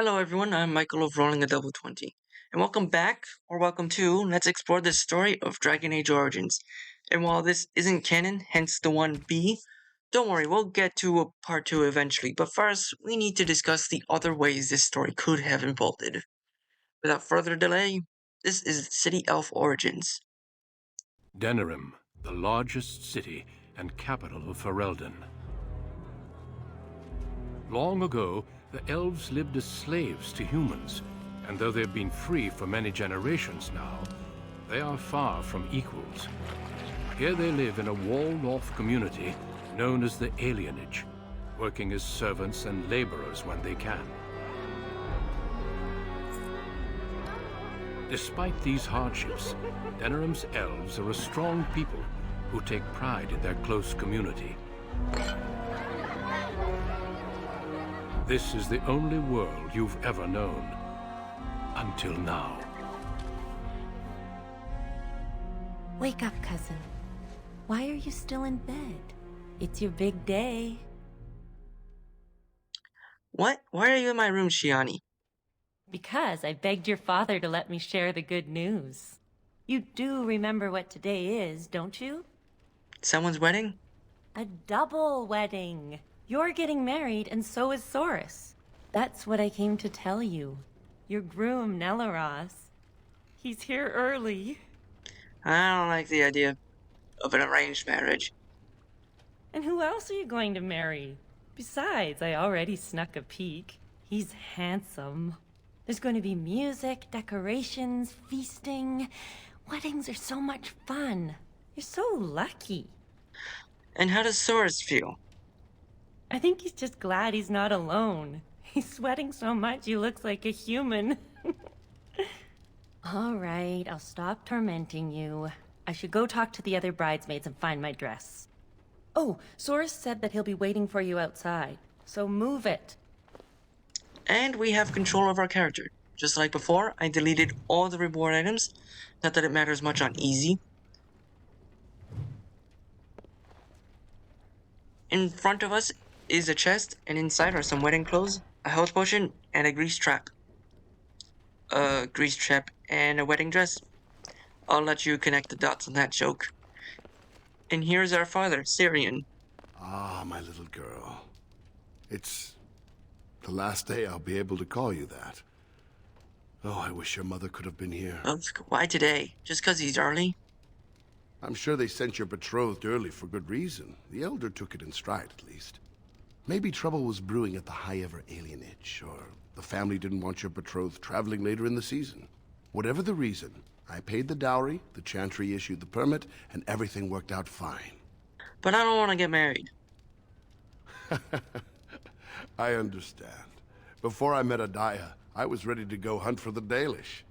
Hello everyone, I'm Michael of Rolling a Double 20. And welcome back, or welcome to Let's Explore the Story of Dragon Age Origins. And while this isn't canon, hence the 1B, don't worry, we'll get to a part 2 eventually, but first, we need to discuss the other ways this story could have unfolded. Without further delay, this is City Elf Origins. Denerim, the largest city and capital of Ferelden. Long ago, the elves lived as slaves to humans, and though they've been free for many generations now, they are far from equals. Here they live in a walled-off community known as the Alienage, working as servants and laborers when they can. Despite these hardships, Denerim's elves are a strong people who take pride in their close community. This is the only world you've ever known. Until now. Wake up, cousin. Why are you still in bed? It's your big day. What? Why are you in my room, Shiani? Because I begged your father to let me share the good news. You do remember what today is, don't you? Someone's wedding? A double wedding. You're getting married, and so is Soros. That's what I came to tell you. Your groom, Nelaros. He's here early. I don't like the idea of an arranged marriage. And who else are you going to marry? Besides, I already snuck a peek. He's handsome. There's going to be music, decorations, feasting. Weddings are so much fun. You're so lucky. And how does Soros feel? I think he's just glad he's not alone. He's sweating so much he looks like a human. All right, I'll stop tormenting you. I should go talk to the other bridesmaids and find my dress. Oh, Soros said that he'll be waiting for you outside, so move it. And we have control of our character. Just like before, I deleted all the reward items. Not that it matters much on easy. In front of us is a chest, and inside are some wedding clothes, a health potion, and a grease trap. A grease trap and a wedding dress. I'll let you connect the dots on that joke. And here's our father, Syrian. Ah, my little girl. It's the last day I'll be able to call you that. Oh, I wish your mother could have been here. Why today? Just 'cause he's early? I'm sure they sent your betrothed early for good reason. The Elder took it in stride, at least. Maybe trouble was brewing at the High Ever Alienage, or the family didn't want your betrothed traveling later in the season. Whatever the reason, I paid the dowry, the Chantry issued the permit, and everything worked out fine. But I don't want to get married. I understand. Before I met Adaya, I was ready to go hunt for the Dalish.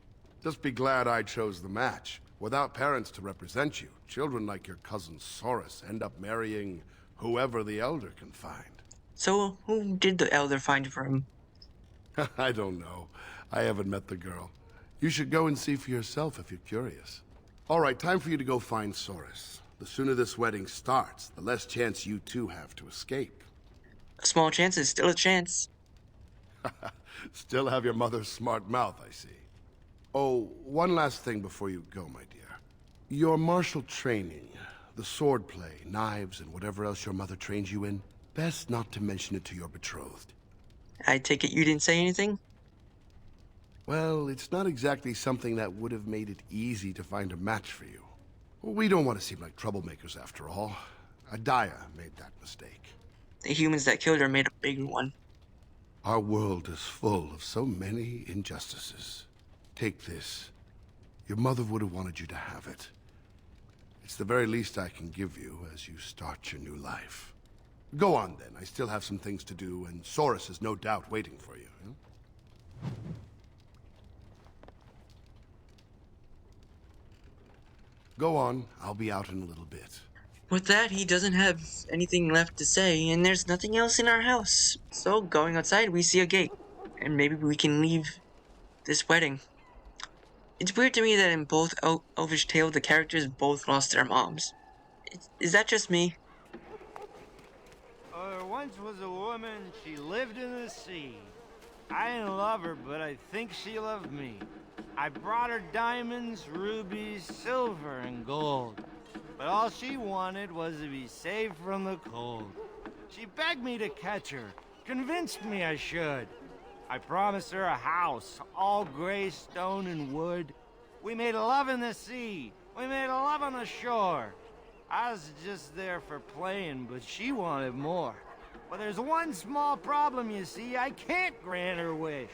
Just be glad I chose the match. Without parents to represent you, children like your cousin Soros end up marrying whoever the Elder can find. So, who did the elder find for him? I don't know. I haven't met the girl. You should go and see for yourself if you're curious. All right, time for you to go find Soros. The sooner this wedding starts, the less chance you two have to escape. A small chance is still a chance. Still have your mother's smart mouth, I see. Oh, one last thing before you go, my dear. Your martial training, the swordplay, knives, and whatever else your mother trains you in, best not to mention it to your betrothed. I take it you didn't say anything? Well, it's not exactly something that would have made it easy to find a match for you. We don't want to seem like troublemakers after all. Adaya made that mistake. The humans that killed her made a bigger one. Our world is full of so many injustices. Take this. Your mother would have wanted you to have it. It's the very least I can give you as you start your new life. Go on then, I still have some things to do, and Soros is no doubt waiting for you. Go on, I'll be out in a little bit. With that, he doesn't have anything left to say, and there's nothing else in our house. So, going outside, we see a gate. And maybe we can leave this wedding. It's weird to me that in both Elvish Tale, the characters both lost their moms. Is that just me? Once was a woman, she lived in the sea. I didn't love her, but I think she loved me. I brought her diamonds, rubies, silver, and gold. But all she wanted was to be safe from the cold. She begged me to catch her, convinced me I should. I promised her a house, all gray stone and wood. We made love in the sea. We made love on the shore. I was just there for playing, but she wanted more. But there's one small problem, you see. I can't grant her wish.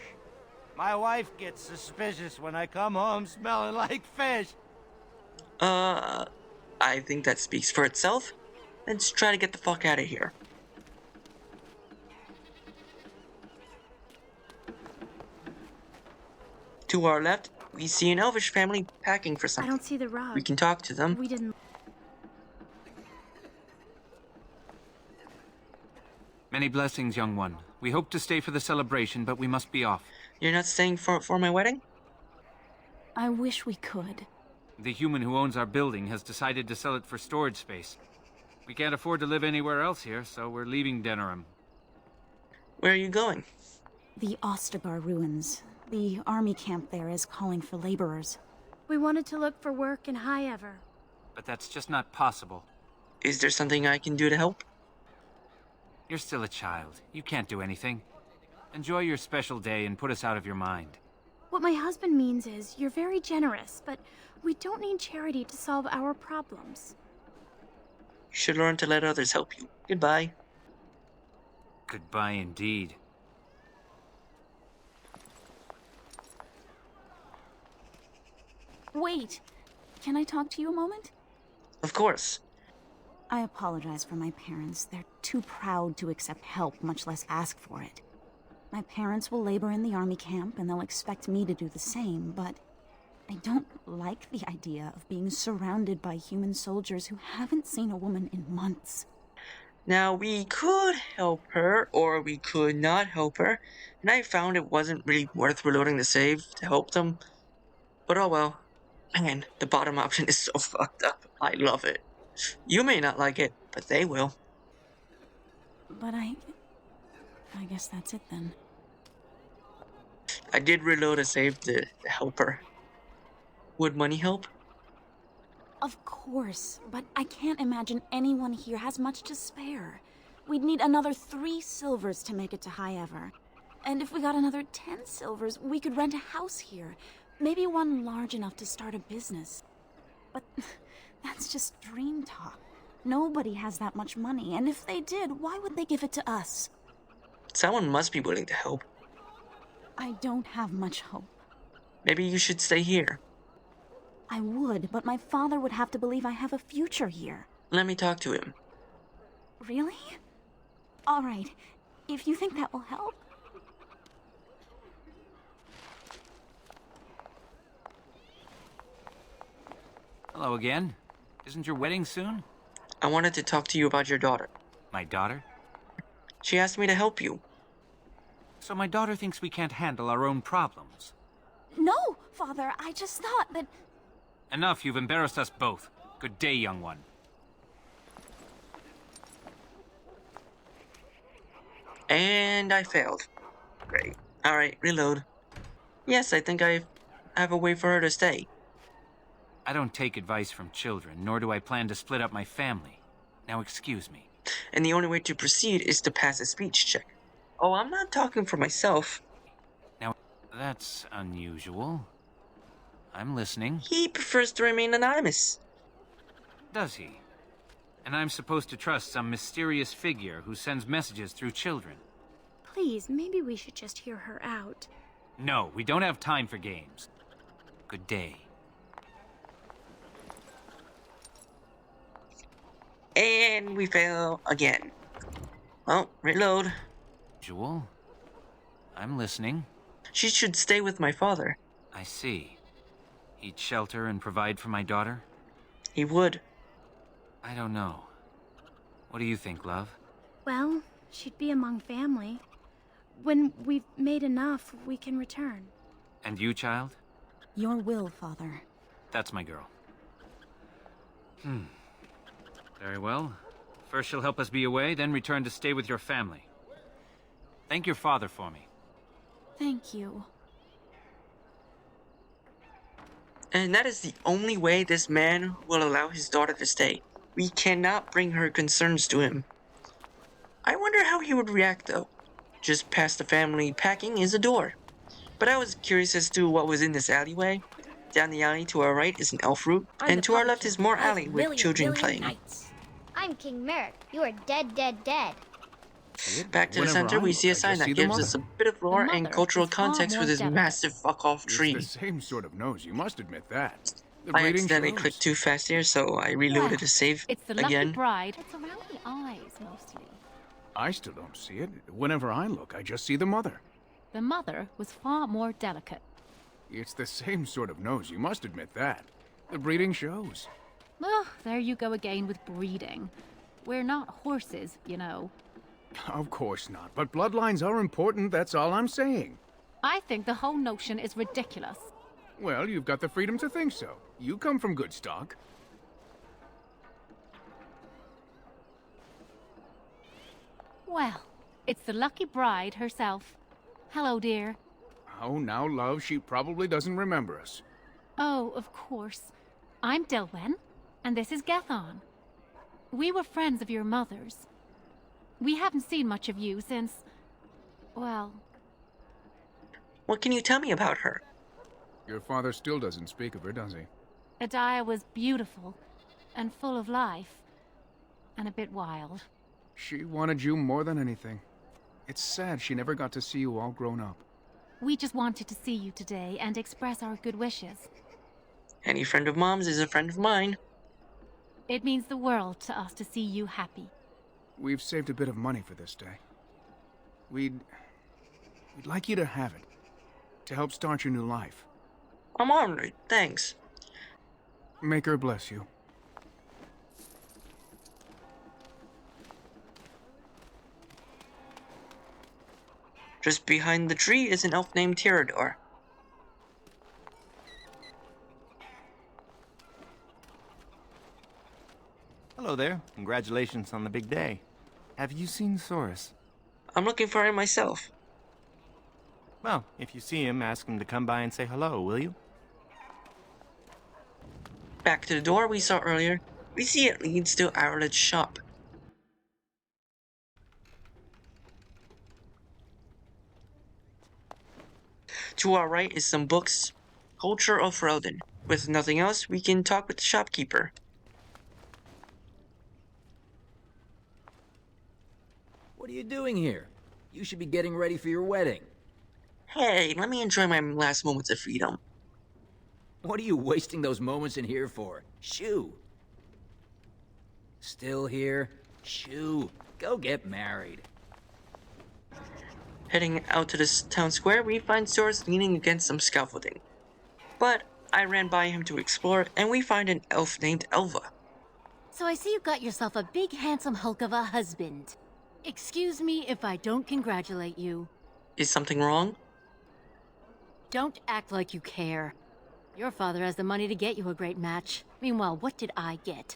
My wife gets suspicious when I come home smelling like fish. I think that speaks for itself. Let's try to get the fuck out of here. To our left, we see an elvish family packing for I something. don't see the rug. We can talk to them. We didn't. Many blessings, young one. We hope to stay for the celebration, but we must be off. You're not staying for my wedding? I wish we could. The human who owns our building has decided to sell it for storage space. We can't afford to live anywhere else here, so we're leaving Denerim. Where are you going? The Ostergar ruins. The army camp there is calling for laborers. We wanted to look for work in High Ever. But that's just not possible. Is there something I can do to help? You're still a child. You can't do anything. Enjoy your special day and put us out of your mind. What my husband means is, you're very generous, but we don't need charity to solve our problems. You should learn to let others help you. Goodbye. Goodbye indeed. Wait! Can I talk to you a moment? Of course. I apologize for my parents. They're too proud to accept help, much less ask for it. My parents will labor in the army camp, and they'll expect me to do the same, but I don't like the idea of being surrounded by human soldiers who haven't seen a woman in months. Now, we could help her, or we could not help her, and I found it wasn't really worth reloading the save to help them. But oh well. Man, the bottom option is so fucked up. I love it. You may not like it, but they will. But I guess that's it then. I did reload a save to help her. Would money help? Of course, but I can't imagine anyone here has much to spare. We'd need another 3 silvers to make it to High Ever. And if we got another 10 silvers, we could rent a house here. Maybe one large enough to start a business. But that's just dream talk. Nobody has that much money, and if they did, why would they give it to us? Someone must be willing to help. I don't have much hope. Maybe you should stay here. I would, but my father would have to believe I have a future here. Let me talk to him. Really? All right, if you think that will help. Hello again. Isn't your wedding soon? I wanted to talk to you about your daughter. My daughter? She asked me to help you. So my daughter thinks we can't handle our own problems. No, Father, I just thought that... Enough, you've embarrassed us both. Good day, young one. And I failed. Great. Alright, reload. Yes, I think I have a way for her to stay. I don't take advice from children, nor do I plan to split up my family. Now excuse me. And the only way to proceed is to pass a speech check. Oh, I'm not talking for myself. Now, that's unusual. I'm listening. He prefers to remain anonymous. Does he? And I'm supposed to trust some mysterious figure who sends messages through children. Please, maybe we should just hear her out. No, we don't have time for games. Good day. And we fail again. Well, reload. Jewel? I'm listening. She should stay with my father. I see. He'd shelter and provide for my daughter? He would. I don't know. What do you think, love? Well, she'd be among family. When we've made enough, we can return. And you, child? Your will, Father. That's my girl. Very well. First she'll help us be away, then return to stay with your family. Thank your father for me. Thank you. And that is the only way this man will allow his daughter to stay. We cannot bring her concerns to him. I wonder how he would react though. Just past the family packing is a door. But I was curious as to what was in this alleyway. Down the alley to our right is an elf route, and to our left is more alley with children playing. I'm King Merrick. You are dead, dead, dead. Back to the center, we see a sign that gives us a bit of lore and cultural context with this massive fuck-off tree. It's the same sort of nose, you must admit that. The I breeding accidentally shows. clicked too fast here, so I reloaded to save It's the lucky again. bride. It's around the eyes, mostly. I still don't see it. Whenever I look, I just see the mother. The mother was far more delicate. It's the same sort of nose, you must admit that. The breeding shows. Oh, there you go again with breeding. We're not horses, you know. Of course not, but bloodlines are important, that's all I'm saying. I think the whole notion is ridiculous. Well, you've got the freedom to think so. You come from good stock. Well, it's the lucky bride herself. Hello, dear. Oh, now, love, she probably doesn't remember us. Oh, of course. I'm Dilwen, and this is Gethon. We were friends of your mother's. We haven't seen much of you since... well... What can you tell me about her? Your father still doesn't speak of her, does he? Adiah was beautiful, and full of life, and a bit wild. She wanted you more than anything. It's sad she never got to see you all grown up. We just wanted to see you today and express our good wishes. Any friend of Mom's is a friend of mine. It means the world to us to see you happy. We've saved a bit of money for this day. We'd like you to have it, to help start your new life. I'm honored, thanks. Make her bless you. Just behind the tree is an elf named Tirador. Hello there. Congratulations on the big day. Have you seen Soros? I'm looking for him myself. Well, if you see him, ask him to come by and say hello, will you? Back to the door we saw earlier, we see it leads to Arled's shop. To our right is some books, Culture of Ferelden. With nothing else, we can talk with the shopkeeper. What are you doing here? You should be getting ready for your wedding. Hey, let me enjoy my last moments of freedom. What are you wasting those moments in here for? Shoo! Still here? Shoo! Go get married. Heading out to this town square, we find Soros leaning against some scaffolding. But I ran by him to explore, and we find an elf named Elva. So I see you got yourself a big handsome hulk of a husband. Excuse me if I don't congratulate you. Is something wrong? Don't act like you care. Your father has the money to get you a great match. Meanwhile, what did I get?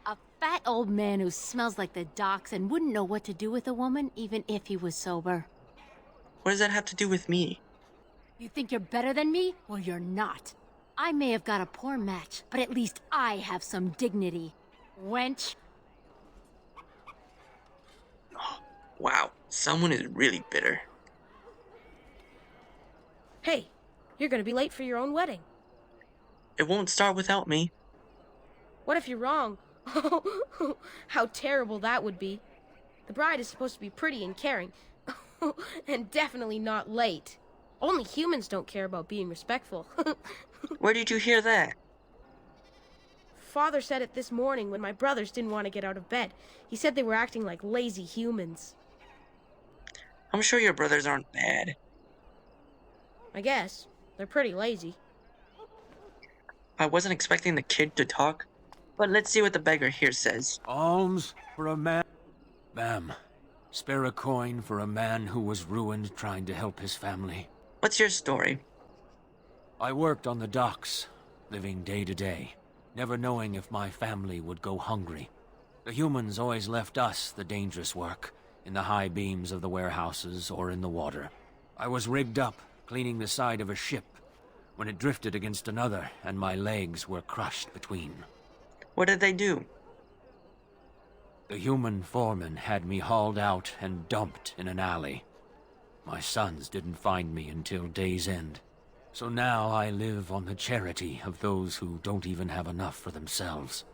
A fat old man who smells like the docks and wouldn't know what to do with a woman even if he was sober. What does that have to do with me? You think you're better than me? Well, you're not. I may have got a poor match, but at least I have some dignity. Wench. Wow, someone is really bitter. Hey, you're gonna be late for your own wedding. It won't start without me. What if you're wrong? How terrible that would be. The bride is supposed to be pretty and caring. And definitely not late. Only humans don't care about being respectful. Where did you hear that? Father said it this morning when my brothers didn't want to get out of bed. He said they were acting like lazy humans. I'm sure your brothers aren't bad. I guess. They're pretty lazy. I wasn't expecting the kid to talk, but let's see what the beggar here says. Alms for a man. Ma'am, spare a coin for a man who was ruined trying to help his family. What's your story? I worked on the docks, living day to day, never knowing if my family would go hungry. The humans always left us the dangerous work, in the high beams of the warehouses or in the water. I was rigged up, cleaning the side of a ship, when it drifted against another, and my legs were crushed between. What did they do? The human foreman had me hauled out and dumped in an alley. My sons didn't find me until day's end. So now I live on the charity of those who don't even have enough for themselves.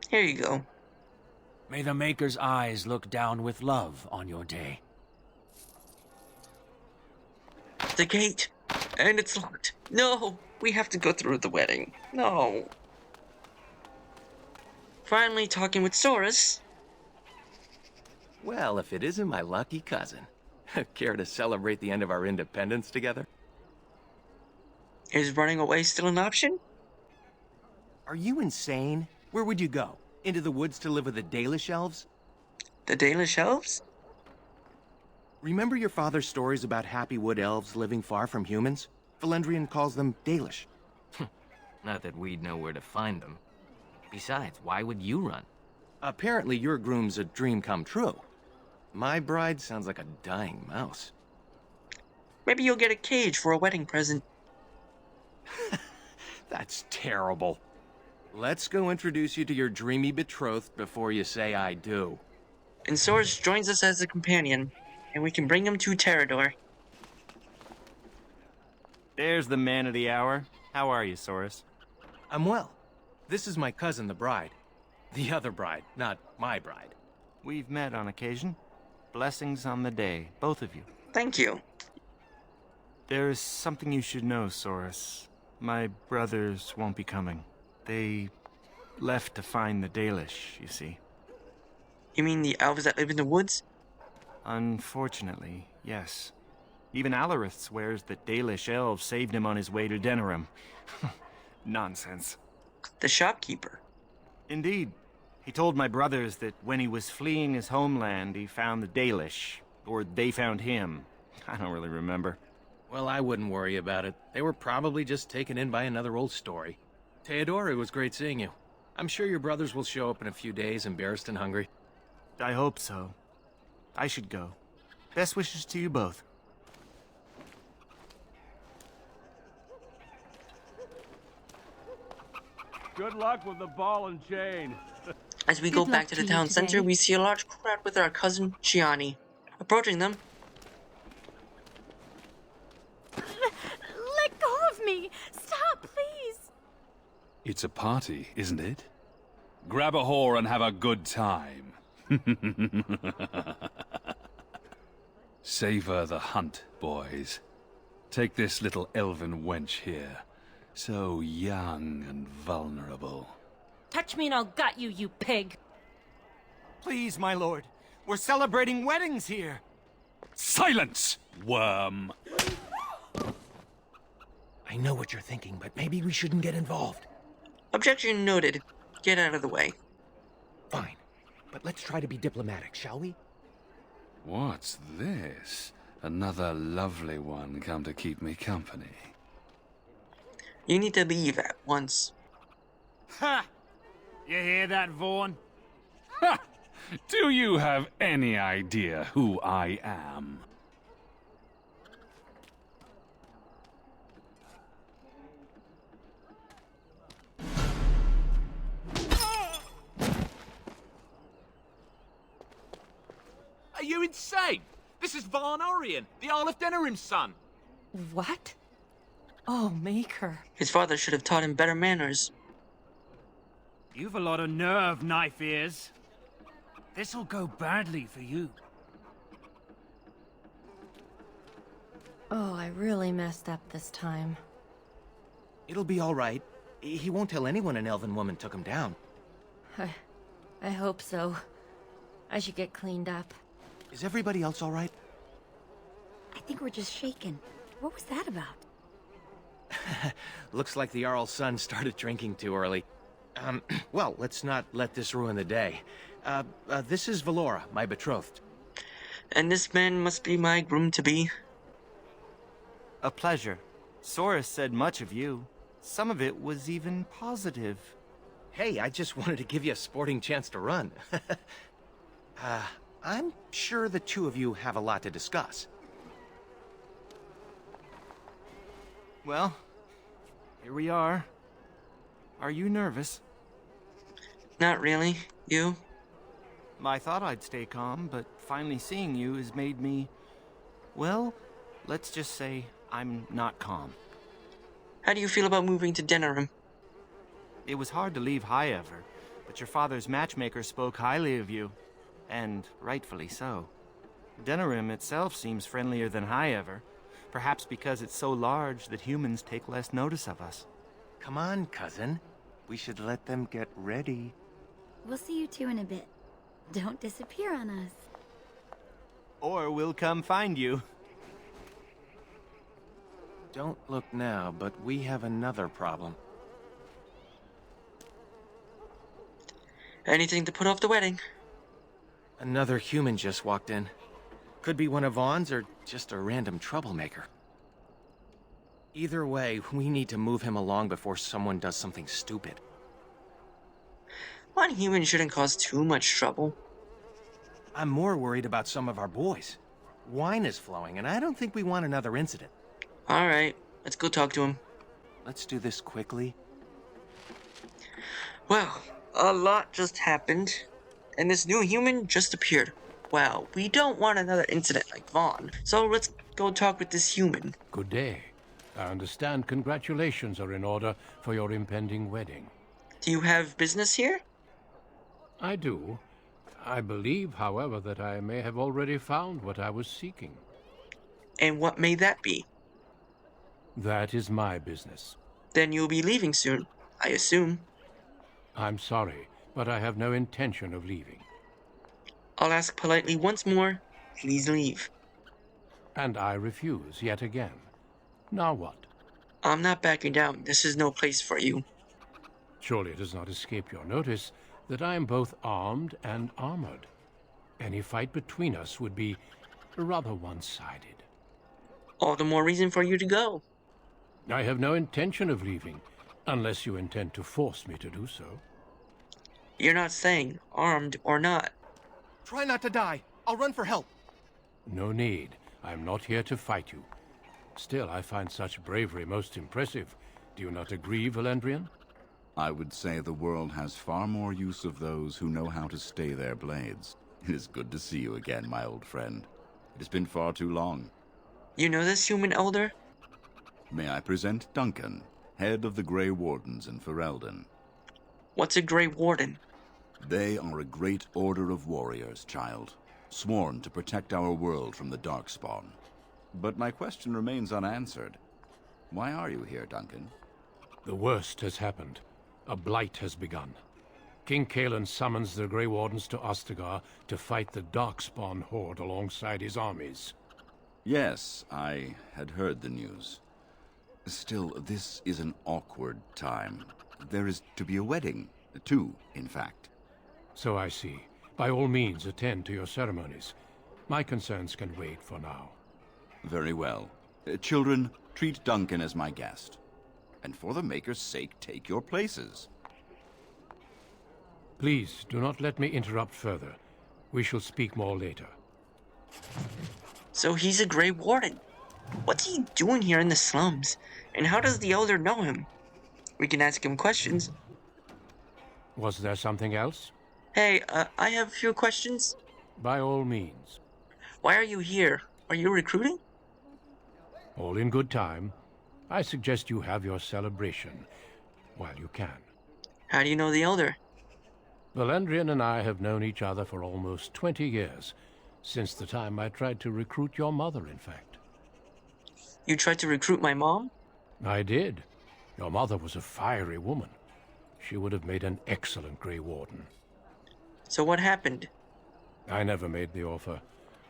Here you go. May the Maker's eyes look down with love on your day. The gate! And it's locked. No! We have to go through the wedding. No. Finally talking with Soris. Well, if it isn't my lucky cousin. Care to celebrate the end of our independence together? Is running away still an option? Are you insane? Where would you go? Into the woods to live with the Dalish elves? The Dalish elves? Remember your father's stories about happy wood elves living far from humans? Valendrian calls them Dalish. Not that we'd know where to find them. Besides, why would you run? Apparently your groom's a dream come true. My bride sounds like a dying mouse. Maybe you'll get a cage for a wedding present. That's terrible. Let's go introduce you to your dreamy betrothed before you say I do. And Soris joins us as a companion, and we can bring him to Terrador. There's the man of the hour. How are you, Soris? I'm well. This is my cousin, the bride. The other bride, not my bride. We've met on occasion. Blessings on the day, both of you. Thank you. There's something you should know, Soris. My brothers won't be coming. They left to find the Dalish, you see. You mean the elves that live in the woods? Unfortunately, yes. Even Alarith swears that Dalish elves saved him on his way to Denerim. Nonsense. The shopkeeper. Indeed. He told my brothers that when he was fleeing his homeland, he found the Dalish. Or they found him. I don't really remember. Well, I wouldn't worry about it. They were probably just taken in by another old story. Theodore, it was great seeing you. I'm sure your brothers will show up in a few days, embarrassed and hungry. I hope so. I should go. Best wishes to you both. Good luck with the ball and chain. As we go back to the town center, we see a large crowd with our cousin, Gianni. Approaching them. Let go of me! Stop, please! It's a party, isn't it? Grab a whore and have a good time. Savor the hunt, boys. Take this little elven wench here. So young and vulnerable. Touch me and I'll gut you, you pig! Please, my lord. We're celebrating weddings here. Silence, worm! I know what you're thinking, but maybe we shouldn't get involved. Objection noted. Get out of the way. Fine. But let's try to be diplomatic, shall we? What's this? Another lovely one come to keep me company. You need to leave at once. Ha! You hear that, Vaughn? Ha! Do you have any idea who I am? Are you insane? This is Varn Orion, the Arl of Denerim's son. What? Oh, Maker. His father should have taught him better manners. You've a lot of nerve, Knife Ears. This'll go badly for you. Oh, I really messed up this time. It'll be all right. He won't tell anyone an elven woman took him down. I hope so. I should get cleaned up. Is everybody else all right? I think we're just shaken. What was that about? Looks like the Jarl's son started drinking too early. Well, let's not let this ruin the day. This is Valora, my betrothed. And this man must be my groom-to-be. A pleasure. Soris said much of you. Some of it was even positive. Hey, I just wanted to give you a sporting chance to run. I'm sure the two of you have a lot to discuss. Well, here we are. Are you nervous? Not really. You? I thought I'd stay calm, but finally seeing you has made me... Well, let's just say I'm not calm. How do you feel about moving to Denerim? It was hard to leave Highever, but your father's matchmaker spoke highly of you. And rightfully so. Denerim itself seems friendlier than Highever, perhaps because it's so large that humans take less notice of us. Come on, cousin. We should let them get ready. We'll see you two in a bit. Don't disappear on us. Or we'll come find you. Don't look now, but we have another problem. Anything to put off the wedding. Another human just walked in. Could be one of Vaughn's or just a random troublemaker. Either way, we need to move him along before someone does something stupid. One human shouldn't cause too much trouble. I'm more worried about some of our boys. Wine is flowing, and I don't think we want another incident. Alright, let's go talk to him. Let's do this quickly. Well, a lot just happened, and this new human just appeared. Well, we don't want another incident like Vaughn, so let's go talk with this human. Good day. I understand congratulations are in order for your impending wedding. Do you have business here? I do. I believe, however, that I may have already found what I was seeking. And what may that be? That is my business. Then you'll be leaving soon, I assume. I'm sorry, but I have no intention of leaving. I'll ask politely once more, please leave. And I refuse yet again. Now what? I'm not backing down. This is no place for you. Surely it does not escape your notice that I am both armed and armored. Any fight between us would be rather one-sided. All the more reason for you to go. I have no intention of leaving, unless you intend to force me to do so. You're not saying, armed or not. Try not to die. I'll run for help. No need. I am not here to fight you. Still, I find such bravery most impressive. Do you not agree, Valendrian? I would say the world has far more use of those who know how to stay their blades. It is good to see you again, my old friend. It has been far too long. You know this human elder? May I present Duncan, head of the Grey Wardens in Ferelden. What's a Grey Warden? They are a great order of warriors, child, sworn to protect our world from the Darkspawn. But my question remains unanswered. Why are you here, Duncan? The worst has happened. A blight has begun. King Cailan summons the Grey Wardens to Ostagar to fight the Darkspawn horde alongside his armies. Yes, I had heard the news. Still, this is an awkward time. There is to be a wedding. Two, in fact. So I see. By all means, attend to your ceremonies. My concerns can wait for now. Very well. Children, treat Duncan as my guest. And for the Maker's sake, take your places. Please, do not let me interrupt further. We shall speak more later. So he's a Grey Warden. What's he doing here in the slums? And how does the Elder know him? We can ask him questions. Was there something else? Hey, I have a few questions. By all means. Why are you here? Are you recruiting? All in good time. I suggest you have your celebration while you can. How do you know the Elder? Valendrian and I have known each other for almost 20 years, since the time I tried to recruit your mother, in fact. You tried to recruit my mom? I did. Your mother was a fiery woman. She would have made an excellent Grey Warden. So what happened? I never made the offer.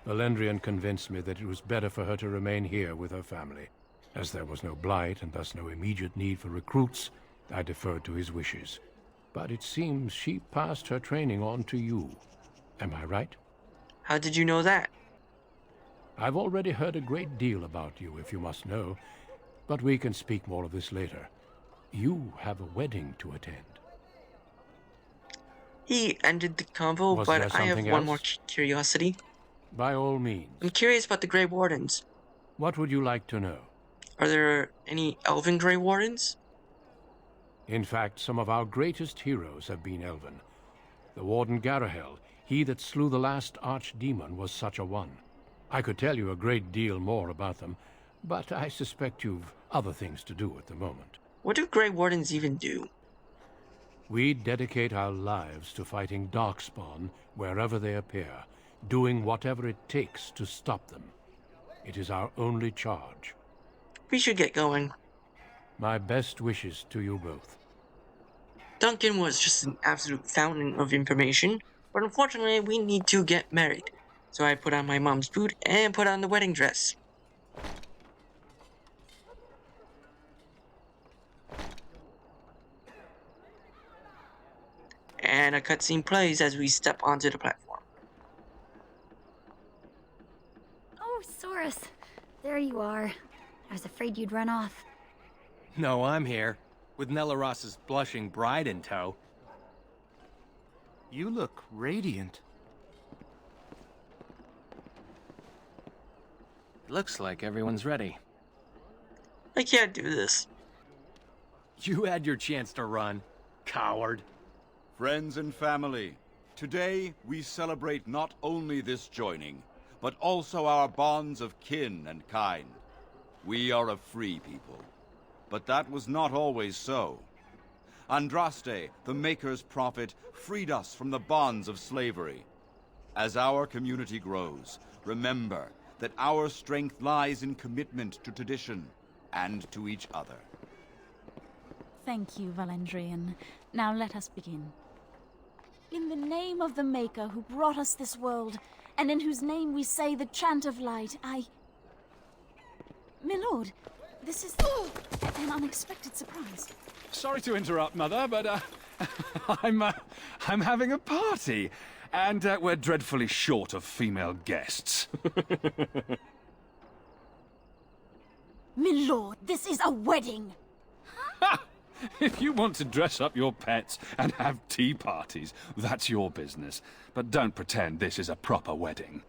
Valendrian convinced me that it was better for her to remain here with her family. As there was no blight and thus no immediate need for recruits, I deferred to his wishes. But it seems she passed her training on to you. Am I right? How did you know that? I've already heard a great deal about you, if you must know. But we can speak more of this later. You have a wedding to attend. He ended the convo, Was but there I have something one more else? curiosity. By all means. I'm curious about the Grey Wardens. What would you like to know? Are there any elven Grey Wardens? In fact, some of our greatest heroes have been elven. The Warden Garahel, he that slew the last archdemon, was such a one. I could tell you a great deal more about them, but I suspect you've other things to do at the moment. What do Grey Wardens even do? We dedicate our lives to fighting Darkspawn wherever they appear, doing whatever it takes to stop them. It is our only charge. We should get going. My best wishes to you both. Duncan was just an absolute fountain of information, but unfortunately we need to get married. So I put on my mom's boot and put on the wedding dress. And a cutscene plays as we step onto the platform. Oh, Soros. There you are. I was afraid you'd run off. No, I'm here, with Nellaros's blushing bride in tow. You look radiant. Looks like everyone's ready. I can't do this. You had your chance to run, coward. Friends and family, today we celebrate not only this joining, but also our bonds of kin and kind. We are a free people, but that was not always so. Andraste, the Maker's prophet, freed us from the bonds of slavery. As our community grows, remember that our strength lies in commitment to tradition and to each other. Thank you, Valandrian. Now let us begin. In the name of the Maker who brought us this world, and in whose name we say the chant of light, Milord, this is an unexpected surprise. Sorry to interrupt, Mother, but I'm having a party, and we're dreadfully short of female guests. Milord, this is a wedding! If you want to dress up your pets and have tea parties, that's your business. But don't pretend this is a proper wedding.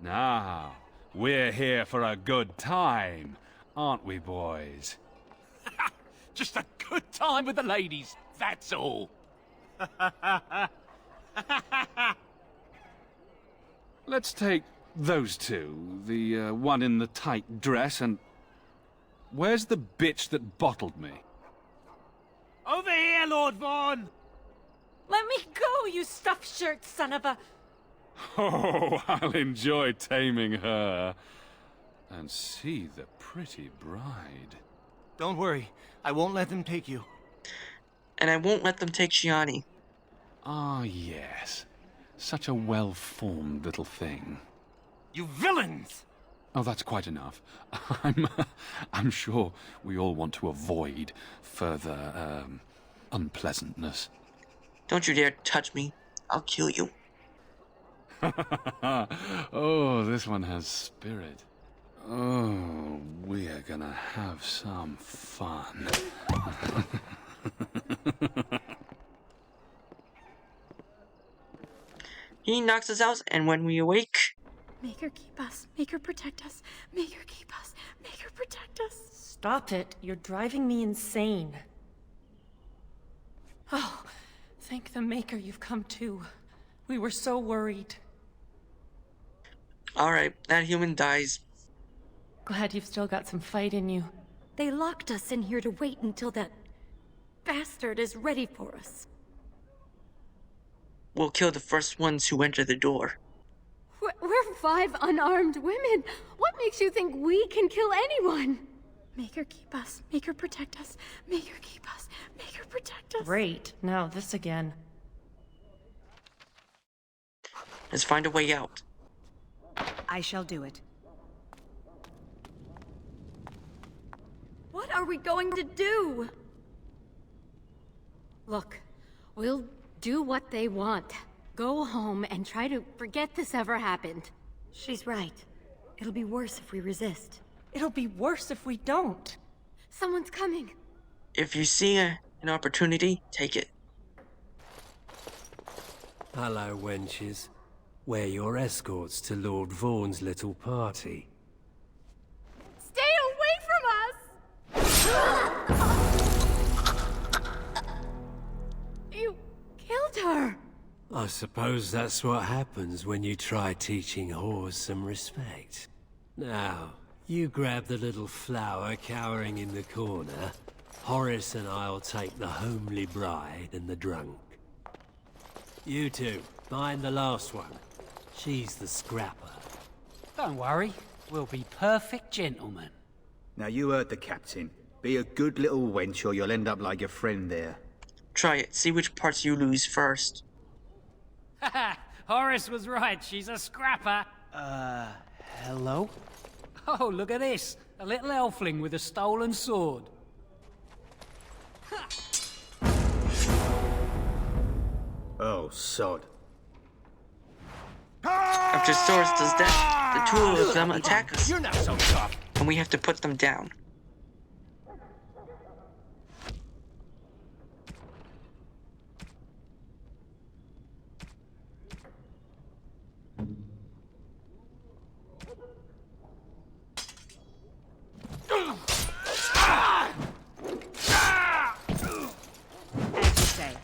Now, we're here for a good time, aren't we, boys? Just a good time with the ladies, that's all. Let's take those two, the one in the tight dress and... Where's the bitch that bottled me? Over here, Lord Vaughn! Let me go, you stuffed shirt son of a... Oh, I'll enjoy taming her. And see the pretty bride. Don't worry, I won't let them take you. And I won't let them take Shiani. Ah, yes. Such a well-formed little thing. You villains! Oh, that's quite enough. I'm sure we all want to avoid further, unpleasantness. Don't you dare touch me. I'll kill you. Oh, this one has spirit. Oh, we're gonna have some fun. He knocks us out, and when we awake... Make her keep us. Make her protect us. Make her keep us. Make her protect us. Stop it. You're driving me insane. Oh, thank the Maker you've come to. We were so worried. Alright, that human dies. Glad you've still got some fight in you. They locked us in here to wait until that bastard is ready for us. We'll kill the first ones who enter the door. We're 5 unarmed women. What makes you think we can kill anyone? Make her keep us. Make her protect us. Make her keep us. Make her protect us. Great. Now this again. Let's find a way out. I shall do it. What are we going to do? Look, we'll do what they want. Go home and try to forget this ever happened. She's right. It'll be worse if we resist. It'll be worse if we don't. Someone's coming. If you see an opportunity, take it. Hello, wenches. We're your escorts to Lord Vaughn's little party. Stay away from us! I suppose that's what happens when you try teaching whores some respect. Now, you grab the little flower cowering in the corner. Horace and I'll take the homely bride and the drunk. You two, find the last one. She's the scrapper. Don't worry, we'll be perfect gentlemen. Now you heard the captain. Be a good little wench or you'll end up like your friend there. Try it. See which parts you lose first. Haha, Horace was right, she's a scrapper. Hello? Oh, look at this. A little elfling with a stolen sword. Oh, sod. After Soros does that, the two of them attack us. You're not so tough. And we have to put them down. As you say.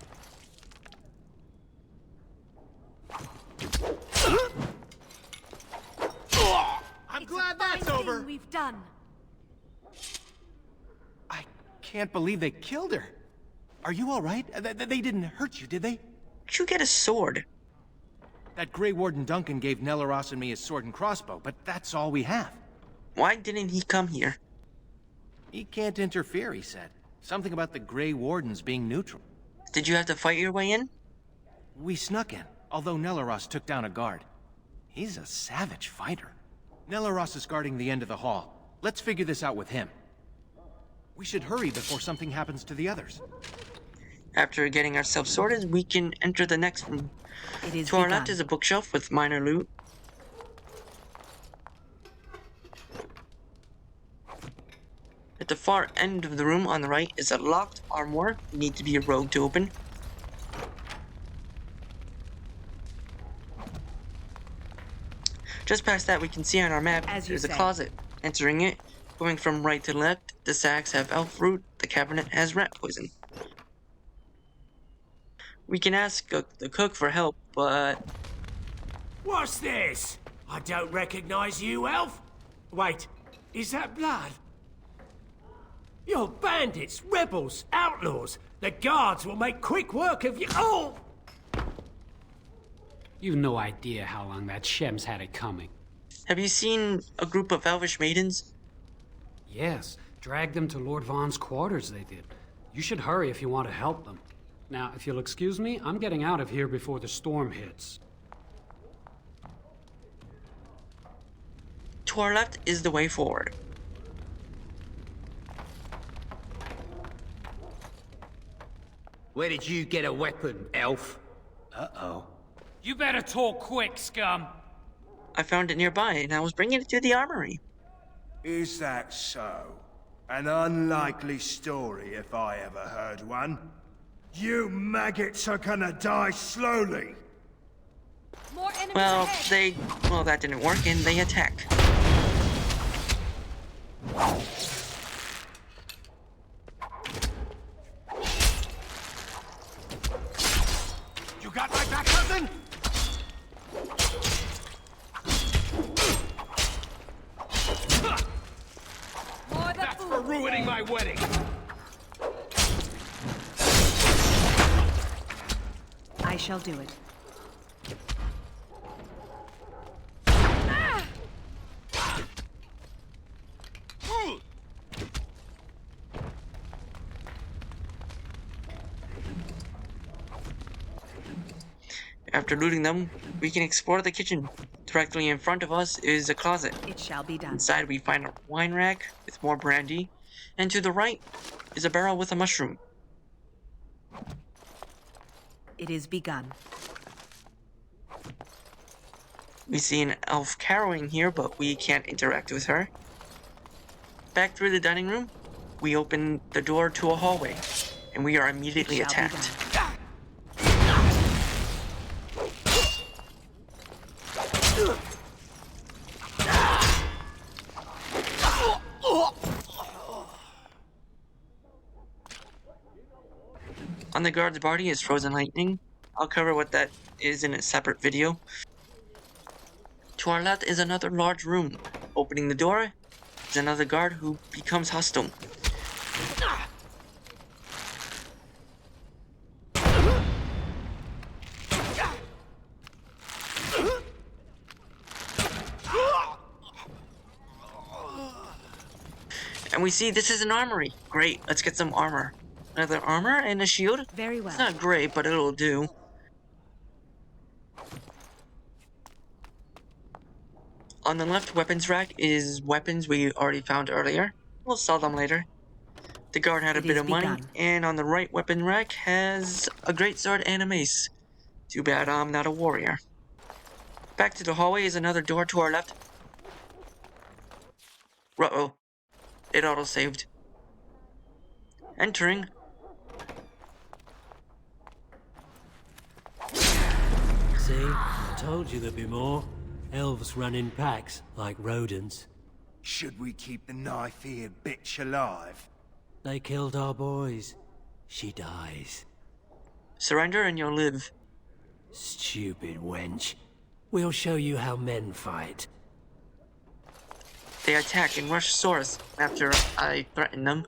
I'm glad that's over. We've done. I can't believe they killed her. Are you all right? They didn't hurt you, did they? Did you get a sword? That Grey Warden Duncan gave Nelaros and me his sword and crossbow, but that's all we have. Why didn't he come here? He can't interfere, he said. Something about the Grey Wardens being neutral. Did you have to fight your way in? We snuck in, although Nelaros took down a guard. He's a savage fighter. Nelaros is guarding the end of the hall. Let's figure this out with him. We should hurry before something happens to the others. After getting ourselves sorted, we can enter the next room. To our left is a bookshelf with minor loot. At the far end of the room on the right is a locked armoire. You need to be a rogue to open. Just past that, we can see on our map there's a closet. Entering it, going from right to left, the sacks have elf fruit, the cabinet has rat poison. We can ask the cook for help, but... What's this? I don't recognize you, elf. Wait, is that blood? You're bandits, rebels, outlaws. The guards will make quick work of you. Oh! You've no idea how long that Shem's had it coming. Have you seen a group of elvish maidens? Yes, dragged them to Lord Vaughn's quarters, they did. You should hurry if you want to help them. Now, if you'll excuse me, I'm getting out of here before the storm hits. To our left is the way forward. Where did you get a weapon, elf? Uh-oh. You better talk quick, scum! I found it nearby, and I was bringing it to the armory. Is that so? An unlikely story if I ever heard one. You maggots are gonna die slowly. Well, that didn't work, and they attack. You got my back, cousin? That's for ruining my wedding. I shall do it. After looting them, we can explore the kitchen. Directly in front of us is a closet. It shall be done. Inside we find a wine rack with more brandy, and to the right is a barrel with a mushroom. It is begun. We see an elf carrowing here, but we can't interact with her. Back through the dining room, we open the door to a hallway, and we are immediately attacked. On the guard's body is frozen lightning. I'll cover what that is in a separate video. To our left is another large room. Opening the door is another guard who becomes hostile. And we see this is an armory. Great, let's get some armor. Another armor and a shield? Very well. It's not great, but it'll do. On the left weapons rack is weapons we already found earlier. We'll sell them later. The guard had a bit of money, and on the right weapon rack has a great sword and a mace. Too bad I'm not a warrior. Back to the hallway is another door to our left. Uh-oh. It auto-saved. Entering. See? I told you there'd be more. Elves run in packs, like rodents. Should we keep the knife-eared bitch alive? They killed our boys. She dies. Surrender and you'll live. Stupid wench. We'll show you how men fight. They attack and rush Source after I threaten them.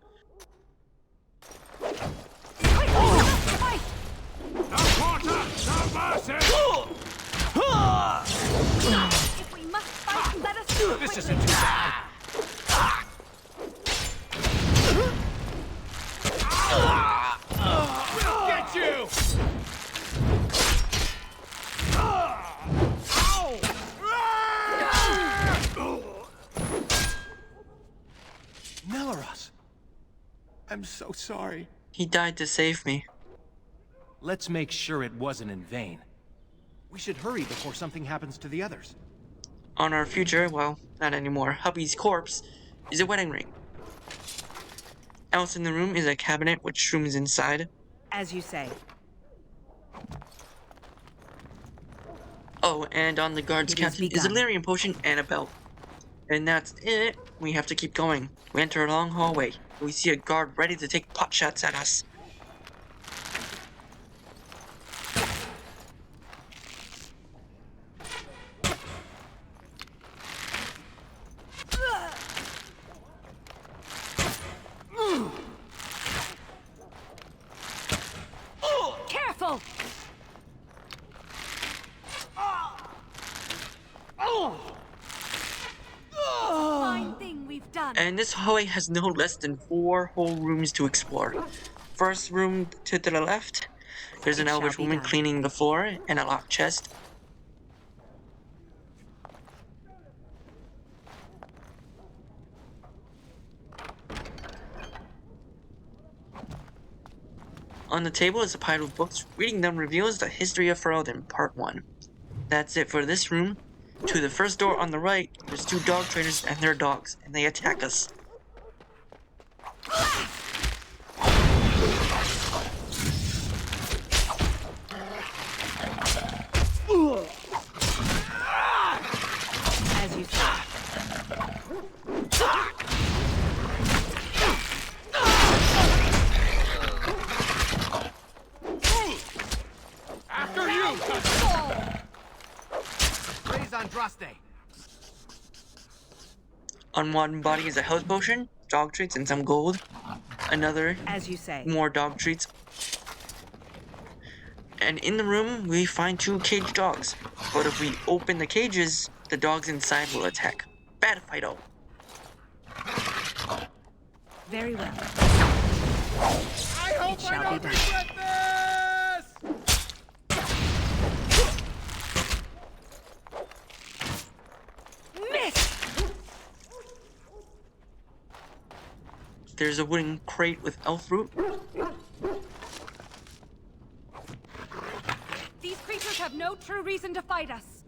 If we must fight, let us do it. This isn't too bad. We'll get you! Melaros! I'm so sorry. He died to save me. Let's make sure it wasn't in vain. We should hurry before something happens to the others. On our future, well, not anymore, hubby's corpse is a wedding ring. Else in the room is a cabinet with shrooms inside. As you say. Oh, and on the guard's captain is a lyrium potion and a belt. And that's it. We have to keep going. We enter a long hallway. We see a guard ready to take pot shots at us. Careful! Fine thing we've done. And this hallway has no less than 4 whole rooms to explore. First room to the left, there's an elvish woman cleaning the floor and a locked chest. On the table is a pile of books. Reading them reveals the history of Ferelden, Part 1. That's it for this room. To the first door on the right, there's 2 dog trainers and their dogs, and they attack us. As you say. After you! Raise Andraste. On one body is a health potion, dog treats, and some gold. Another, as you say, more dog treats. And in the room, we find 2 caged dogs. But if we open the cages, the dogs inside will attack. Bad fight-o. Very well. I hope it shall be done. There's a wooden crate with elf fruit. These creatures have no true reason to fight us.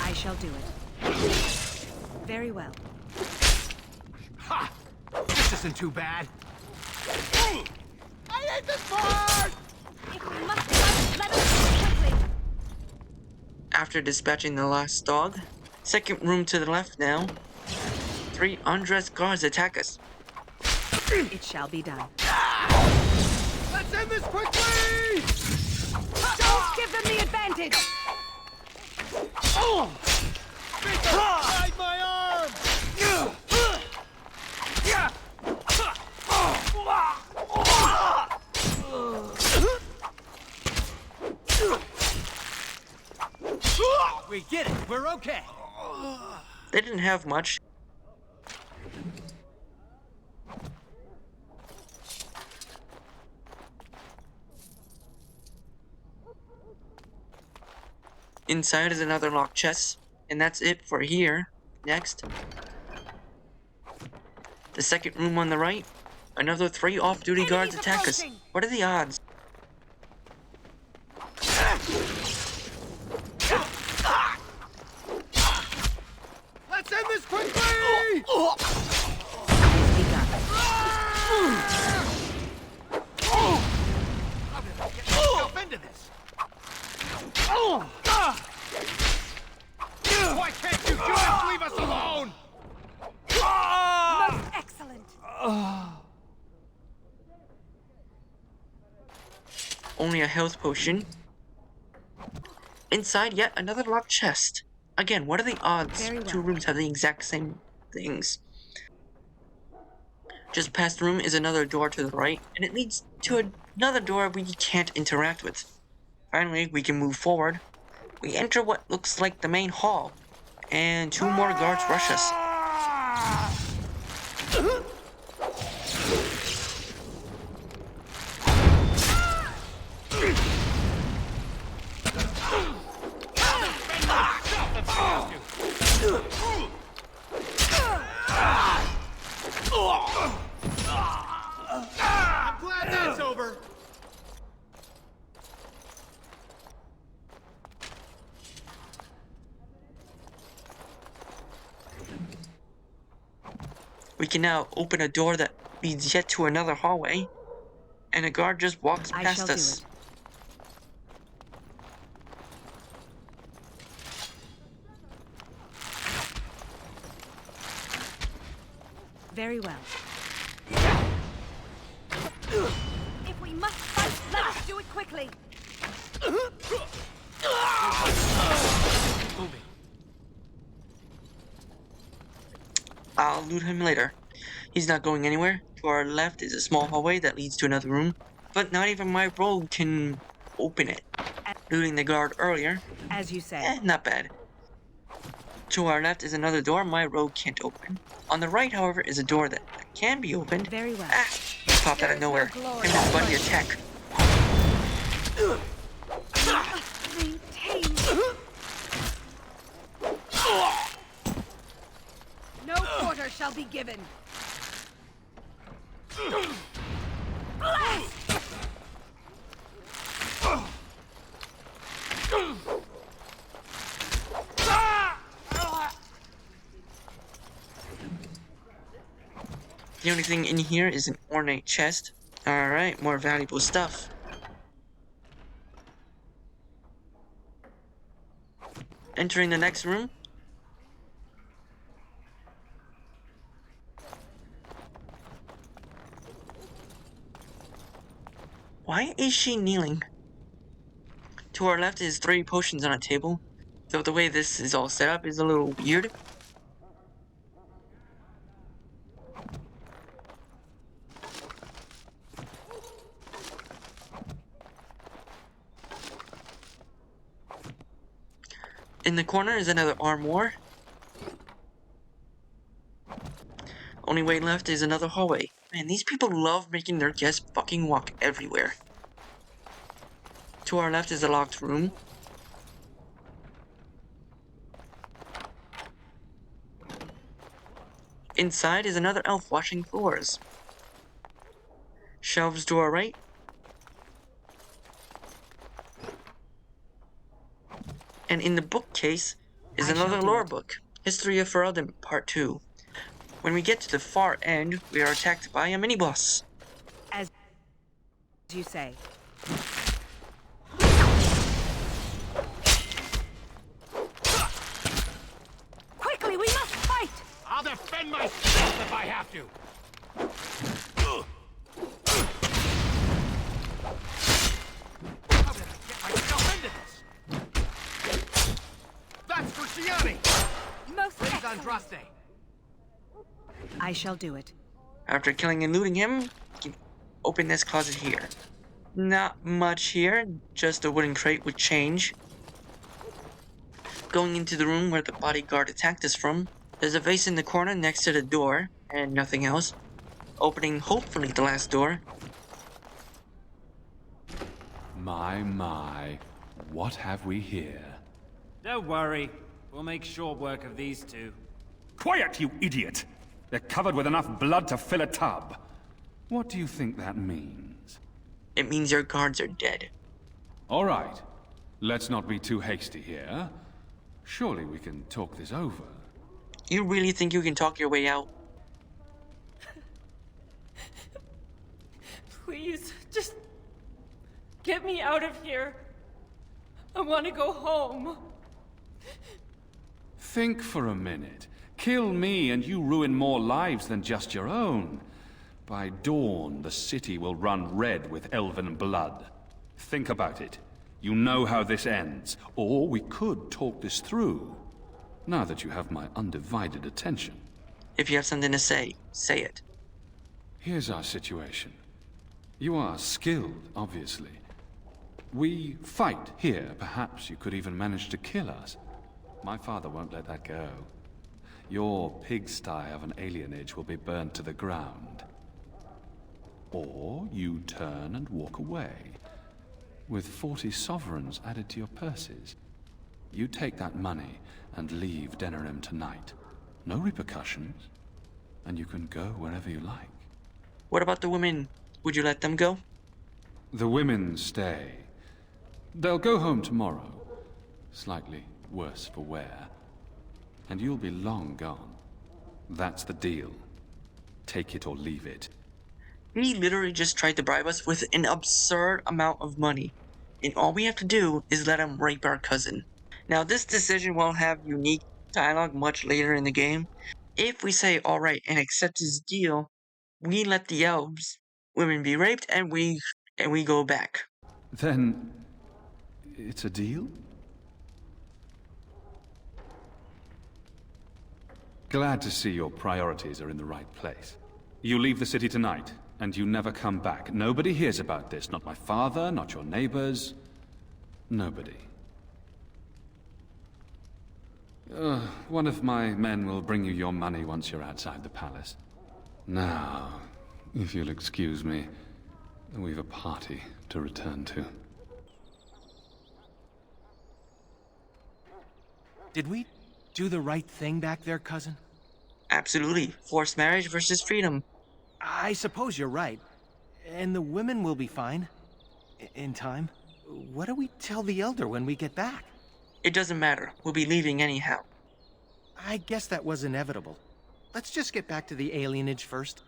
I shall do it. Very well. Ha! This isn't too bad. I hate this part! If we must fight, let us do it quickly. After dispatching the last dog, second room to the left now, 3 undressed guards attack us. It shall be done. Let's end this quickly! Don't give them the advantage! Hide my arm! We get it. We're okay. They didn't have much. Inside is another locked chest, and that's it for here. Next. The second room on the right. Another 3 off-duty guards attack us. What are the odds? Let's end this quickly! Into this. Why can't you just leave us alone? Most excellent. Only a health potion. Inside, yet another locked chest. Again, what are the odds? Very well. 2 rooms have the exact same things. Just past the room is another door to the right, and it leads to another door we can't interact with. Finally, we can move forward. We enter what looks like the main hall, and 2 more guards rush us. I'm glad that's over. We can now open a door that leads yet to another hallway, and a guard just walks past us. Very well. If we must fight, let us do it quickly. I'll loot him later. He's not going anywhere. To our left is a small hallway that leads to another room, but not even my rogue can open it. Looting the guard earlier. As you say. Not bad. To our left is another door my rogue can't open. On the right, however, is a door that can be opened. Very well. Ah! He popped out of nowhere. Him and his buddy attack. No quarter shall be given. The only thing in here is an ornate chest. Alright, more valuable stuff. Entering the next room. Why is she kneeling? To our left is 3 potions on a table, though the way this is all set up is a little weird. In the corner is another armoire. Only way left is another hallway. Man, these people love making their guests fucking walk everywhere. To our left is a locked room. Inside is another elf washing floors. Shelves to our right. And in the bookcase is another lore book, History of Ferelden Part 2. When we get to the far end, we are attacked by a mini-boss. As you say. Quickly, we must fight! I'll defend myself if I have to. Andraste! I shall do it. After killing and looting him, you can open this closet here. Not much here, just a wooden crate with change. Going into the room where the bodyguard attacked us from, there's a vase in the corner next to the door, and nothing else. Opening hopefully the last door. My, what have we here? Don't worry. We'll make short work of these two. Quiet, you idiot! They're covered with enough blood to fill a tub. What do you think that means? It means your guards are dead. All right. Let's not be too hasty here. Surely we can talk this over. You really think you can talk your way out? Please, just get me out of here. I want to go home. Think for a minute. Kill me and you ruin more lives than just your own. By dawn, the city will run red with elven blood. Think about it. You know how this ends. Or we could talk this through. Now that you have my undivided attention. If you have something to say, say it. Here's our situation. You are skilled, obviously. We fight here. Perhaps you could even manage to kill us. My father won't let that go. Your pigsty of an alienage will be burned to the ground. Or you turn and walk away, with 40 sovereigns added to your purses. You take that money and leave Denerim tonight. No repercussions, and you can go wherever you like. What about the women? Would you let them go? The women stay. They'll go home tomorrow, slightly worse for wear. And you'll be long gone. That's the deal. Take it or leave it. He literally just tried to bribe us with an absurd amount of money. And all we have to do is let him rape our cousin. Now this decision will have unique dialogue much later in the game. If we say alright and accept his deal, we let the elves women be raped and we go back. Then it's a deal? Glad to see your priorities are in the right place. You leave the city tonight, and you never come back. Nobody hears about this. Not my father, not your neighbors. Nobody. One of my men will bring you your money once you're outside the palace. Now, if you'll excuse me, we've a party to return to. Did we do the right thing back there, cousin? Absolutely. Forced marriage versus freedom. I suppose you're right. And the women will be fine. In time. What do we tell the Elder when we get back? It doesn't matter. We'll be leaving anyhow. I guess that was inevitable. Let's just get back to the alienage first.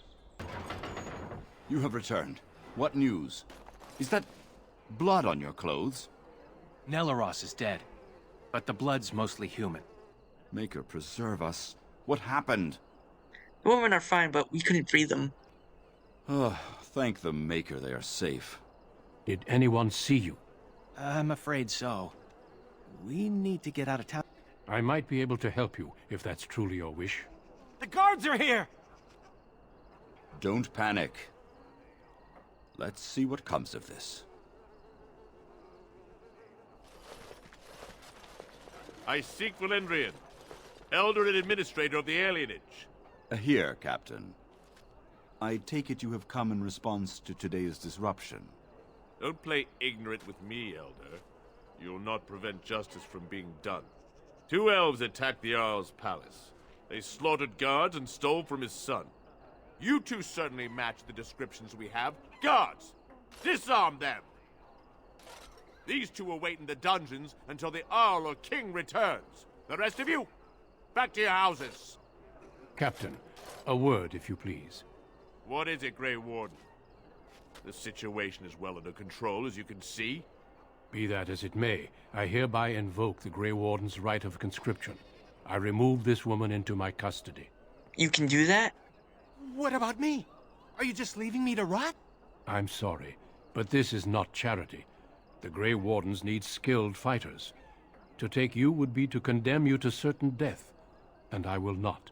You have returned. What news? Is that blood on your clothes? Nelaros is dead, but the blood's mostly human. Maker preserve us. What happened? The women are fine, but we couldn't free them. Thank the Maker they are safe. Did anyone see you? I'm afraid so. We need to get out of town. I might be able to help you, if that's truly your wish. The guards are here! Don't panic. Let's see what comes of this. I seek Valendrian, Elder and Administrator of the Alienage. Here, Captain. I take it you have come in response to today's disruption. Don't play ignorant with me, Elder. You'll not prevent justice from being done. 2 elves attacked the Jarl's palace. They slaughtered guards and stole from his son. You two certainly match the descriptions we have. Guards! Disarm them! These 2 will wait in the dungeons until the Jarl or King returns. The rest of you, back to your houses. Captain, a word, if you please. What is it, Grey Warden? The situation is well under control, as you can see. Be that as it may, I hereby invoke the Grey Warden's right of conscription. I remove this woman into my custody. You can do that? What about me? Are you just leaving me to rot? I'm sorry, but this is not charity. The Grey Wardens need skilled fighters. To take you would be to condemn you to certain death. and I will not.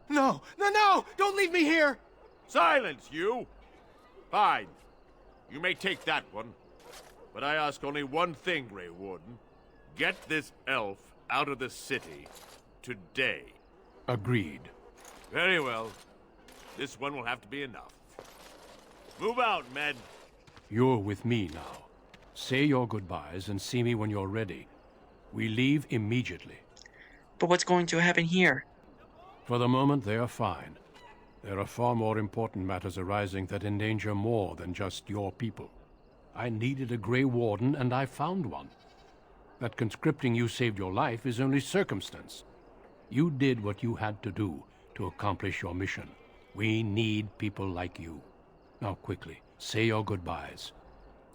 No! No, no! Don't leave me here! Silence, you! Fine. You may take that one. But I ask only one thing, Grey Warden. Get this elf out of the city. Today. Agreed. Very well. This one will have to be enough. Move out, men. You're with me now. Say your goodbyes and see me when you're ready. We leave immediately. But what's going to happen here? For the moment, they are fine. There are far more important matters arising that endanger more than just your people. I needed a Grey Warden, and I found one. That conscripting you saved your life is only circumstance. You did what you had to do to accomplish your mission. We need people like you. Now quickly, say your goodbyes.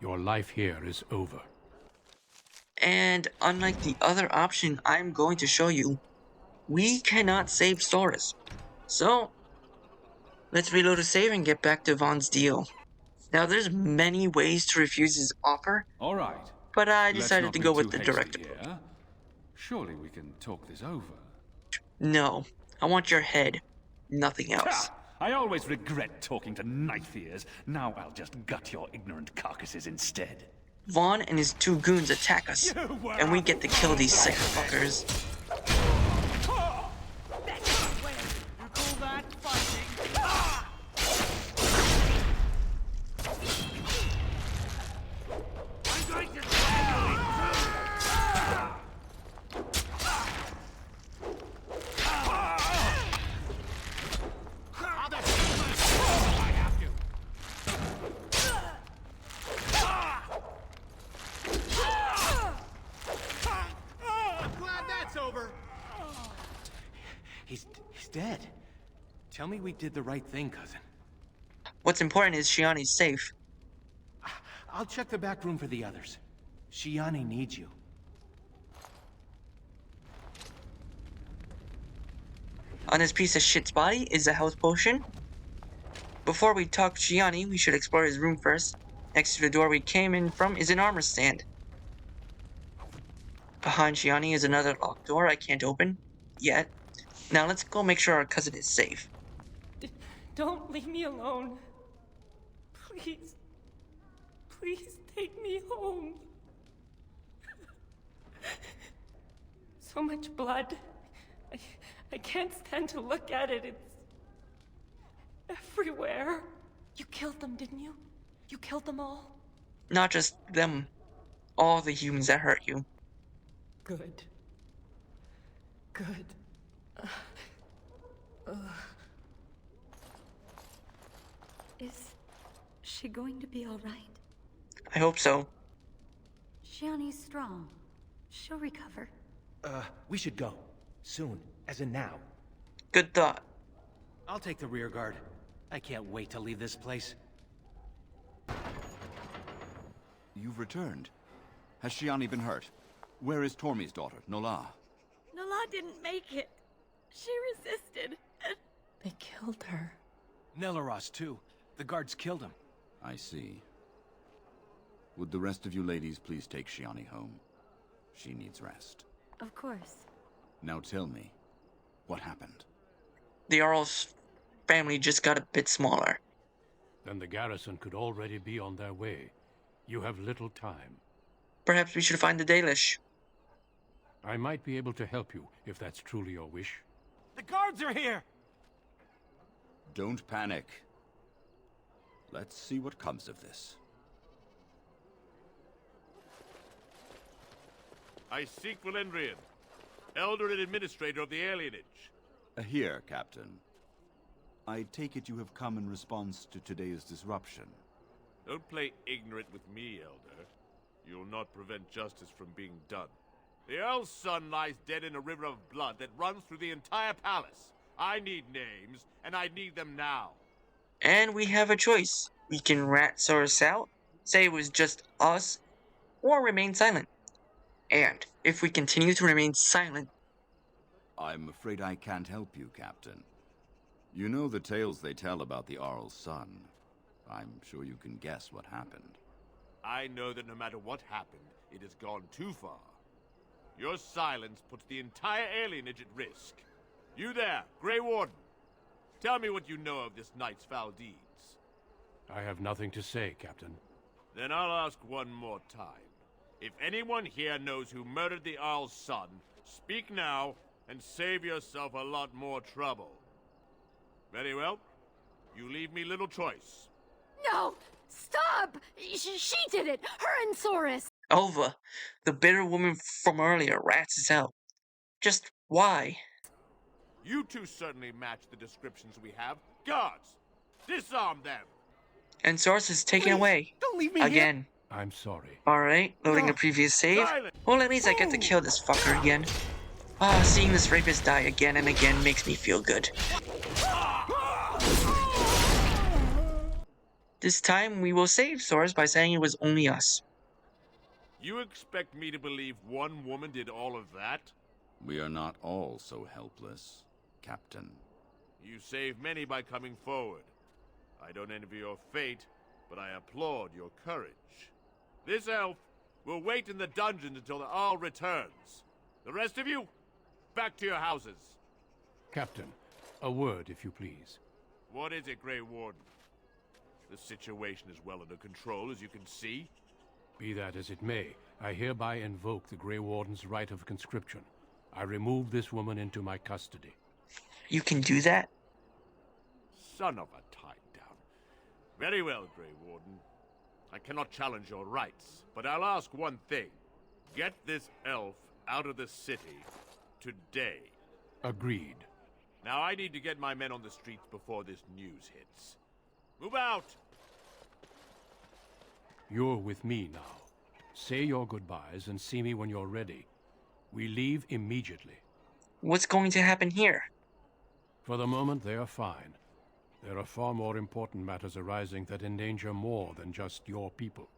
Your life here is over. And unlike the other option I'm going to show you, we cannot save Storis. So, let's reload a save and get back to Vaughn's deal. Now, there's many ways to refuse his offer. All right. But I decided to go with the direct approach. Surely we can talk this over. No, I want your head. Nothing else. I always regret talking to knife ears. Now I'll just gut your ignorant carcasses instead. Vaughn and his two goons attack us, and we get to kill these sick fuckers. He's dead. Tell me we did the right thing, cousin. What's important is Shiani's safe. I'll check the back room for the others. Shiani needs you. On this piece of shit's body is a health potion. Before we talk to Shiani, we should explore his room first. Next to the door we came in from is an armor stand. Behind Shiani is another locked door I can't open yet. Now let's go make sure our cousin is safe. Don't leave me alone. Please. Please take me home. So much blood. I can't stand to look at it. It's everywhere. You killed them, didn't you? You killed them all? Not just them. All the humans that hurt you. Good. Good. Is she going to be all right? I hope so. Shiani's strong. She'll recover. We should go. Soon. As in now. Good thought. I'll take the rear guard. I can't wait to leave this place. You've returned. Has Shiani been hurt? Where is Tormi's daughter, Nola? Nola didn't make it. She resisted. They killed her. Nelaros, too. The guards killed him. I see. Would the rest of you ladies please take Shiani home? She needs rest. Of course. Now tell me, what happened? The Arl's family just got a bit smaller. Then the garrison could already be on their way. You have little time. Perhaps we should find the Dalish. I might be able to help you, if that's truly your wish. The guards are here! Don't panic. Let's see what comes of this. I seek Valendrian, Elder and Administrator of the Alienage. Here, Captain. I take it you have come in response to today's disruption. Don't play ignorant with me, Elder. You'll not prevent justice from being done. The Earl's son lies dead in a river of blood that runs through the entire palace. I need names, and I need them now. And we have a choice. We can rat Soros out, say it was just us, or remain silent. And if we continue to remain silent... I'm afraid I can't help you, Captain. You know the tales they tell about the Arl's son. I'm sure you can guess what happened. I know that no matter what happened, it has gone too far. Your silence puts the entire alienage at risk. You there, Grey Warden. Tell me what you know of this night's foul deeds. I have nothing to say, Captain. Then I'll ask one more time. If anyone here knows who murdered the Earl's son, speak now and save yourself a lot more trouble. Very well. You leave me little choice. No! Stop! She did it! Her and Soris! Elva, the bitter woman from earlier, rats us out. Just why? You two certainly match the descriptions we have. Guards, disarm them! And Source is taken away. Don't leave me again. Here. I'm sorry. Alright, loading a previous save. Well, at least I get to kill this fucker again. Ah, seeing this rapist die again and again makes me feel good. This time, we will save Source by saying it was only us. You expect me to believe one woman did all of that? We are not all so helpless, Captain. You saved many by coming forward. I don't envy your fate, but I applaud your courage. This elf will wait in the dungeon until the Arl returns. The rest of you, back to your houses. Captain, a word, if you please. What is it, Grey Warden? The situation is well under control, as you can see. Be that as it may, I hereby invoke the Grey Warden's right of conscription. I remove this woman into my custody. You can do that? Son of a tie-down. Very well, Grey Warden. I cannot challenge your rights, but I'll ask one thing. Get this elf out of the city today. Agreed. Now I need to get my men on the streets before this news hits. Move out! You're with me now. Say your goodbyes and see me when you're ready. We leave immediately. What's going to happen here? For the moment, they are fine. There are far more important matters arising that endanger more than just your people.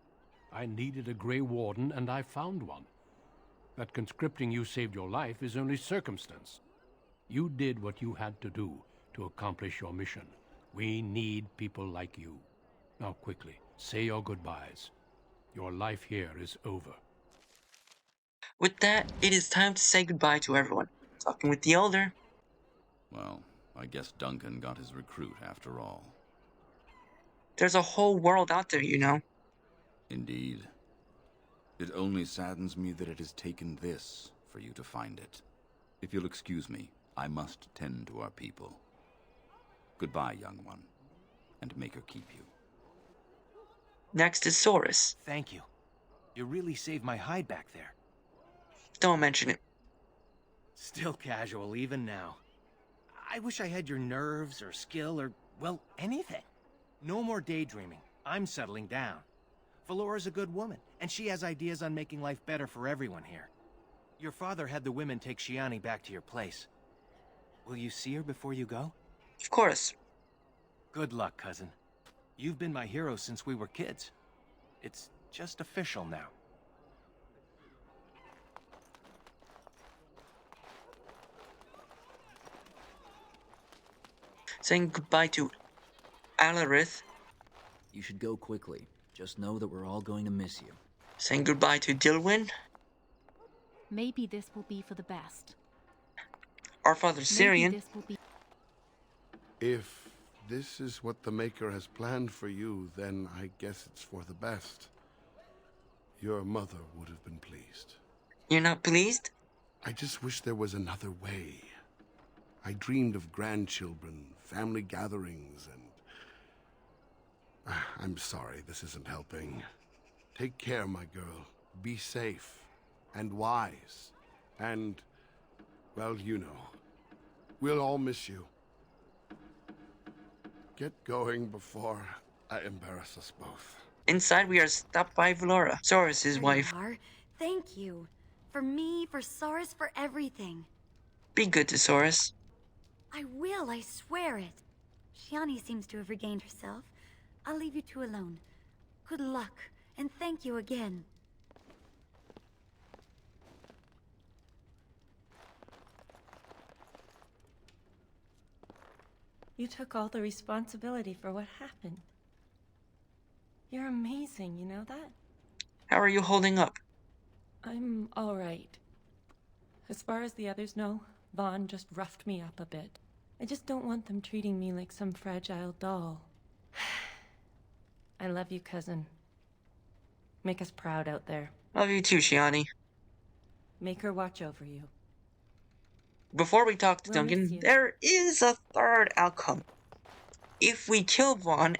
I needed a Grey Warden, and I found one. That conscripting you saved your life is only circumstance. You did what you had to do to accomplish your mission. We need people like you. Now quickly, say your goodbyes. Your life here is over. With that, it is time to say goodbye to everyone. Talking with the Elder. Well, I guess Duncan got his recruit after all. There's a whole world out there, you know. Indeed. It only saddens me that it has taken this for you to find it. If you'll excuse me, I must tend to our people. Goodbye, young one, and make her keep you. Next is Soris. Thank you. You really saved my hide back there. Don't mention it. Still casual, even now. I wish I had your nerves or skill or, well, anything. No more daydreaming. I'm settling down. Valora's a good woman, and she has ideas on making life better for everyone here. Your father had the women take Shiani back to your place. Will you see her before you go? Of course. Good luck, cousin. You've been my hero since we were kids. It's just official now. Saying goodbye to Alarith. You should go quickly. Just know that we're all going to miss you. Saying goodbye to Dilwyn. Maybe this will be for the best. Our father Syrian. Maybe this will be... If this is what the Maker has planned for you, then I guess it's for the best. Your mother would have been pleased. You're not pleased? I just wish there was another way. I dreamed of grandchildren, family gatherings, and... I'm sorry, this isn't helping. Take care, my girl. Be safe. And wise. And... well, you know. We'll all miss you. Get going before I embarrass us both. Inside, we are stopped by Valora, Soris' wife. There you are. Thank you. For me, for Soris, for everything. Be good to Soris. I will, I swear it. Shiani seems to have regained herself. I'll leave you two alone. Good luck, and thank you again. You took all the responsibility for what happened. You're amazing, you know that? How are you holding up? I'm all right. As far as the others know, Vaughn just roughed me up a bit. I just don't want them treating me like some fragile doll. I love you, cousin. Make us proud out there. Love you too, Shiani. Make her watch over you. Before we talk to We'll miss Duncan, you. there is a third outcome. If we kill Vaughn,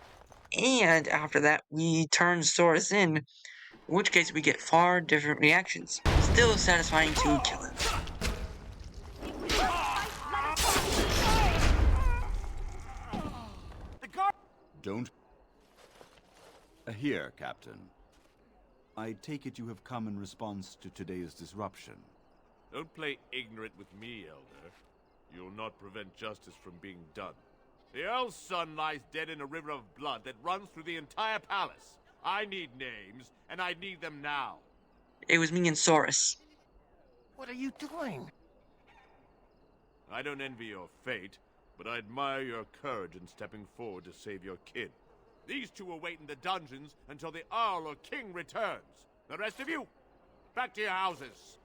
and after that we turn Soros in which case we get far different reactions. Still satisfying to kill him. Don't. Here, Captain. I take it you have come in response to today's disruption. Don't play ignorant with me, Elder. You'll not prevent justice from being done. The Earl's son lies dead in a river of blood that runs through the entire palace. I need names, and I need them now. It was me and Soros. What are you doing? I don't envy your fate, but I admire your courage in stepping forward to save your kid. These two will wait in the dungeons until the Earl or King returns. The rest of you, back to your houses.